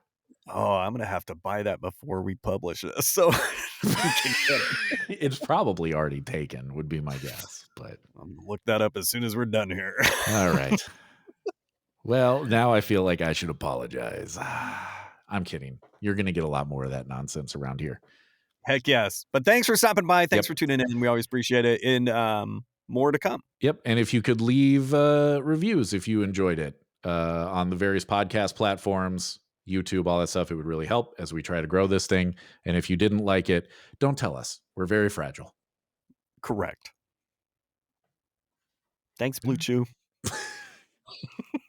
Oh, I'm gonna have to buy that before we publish this. So it's probably already taken, would be my guess. But I'm gonna look that up as soon as we're done here. All right. Well, now I feel like I should apologize. I'm kidding. You're gonna get a lot more of that nonsense around here. Heck yes. But thanks for stopping by. Thanks for tuning in. We always appreciate it. And more to come. Yep. And if you could leave reviews if you enjoyed it on the various podcast platforms, YouTube, all that stuff, it would really help as we try to grow this thing. And if you didn't like it, don't tell us. We're very fragile. Correct. Thanks, Blue Chew.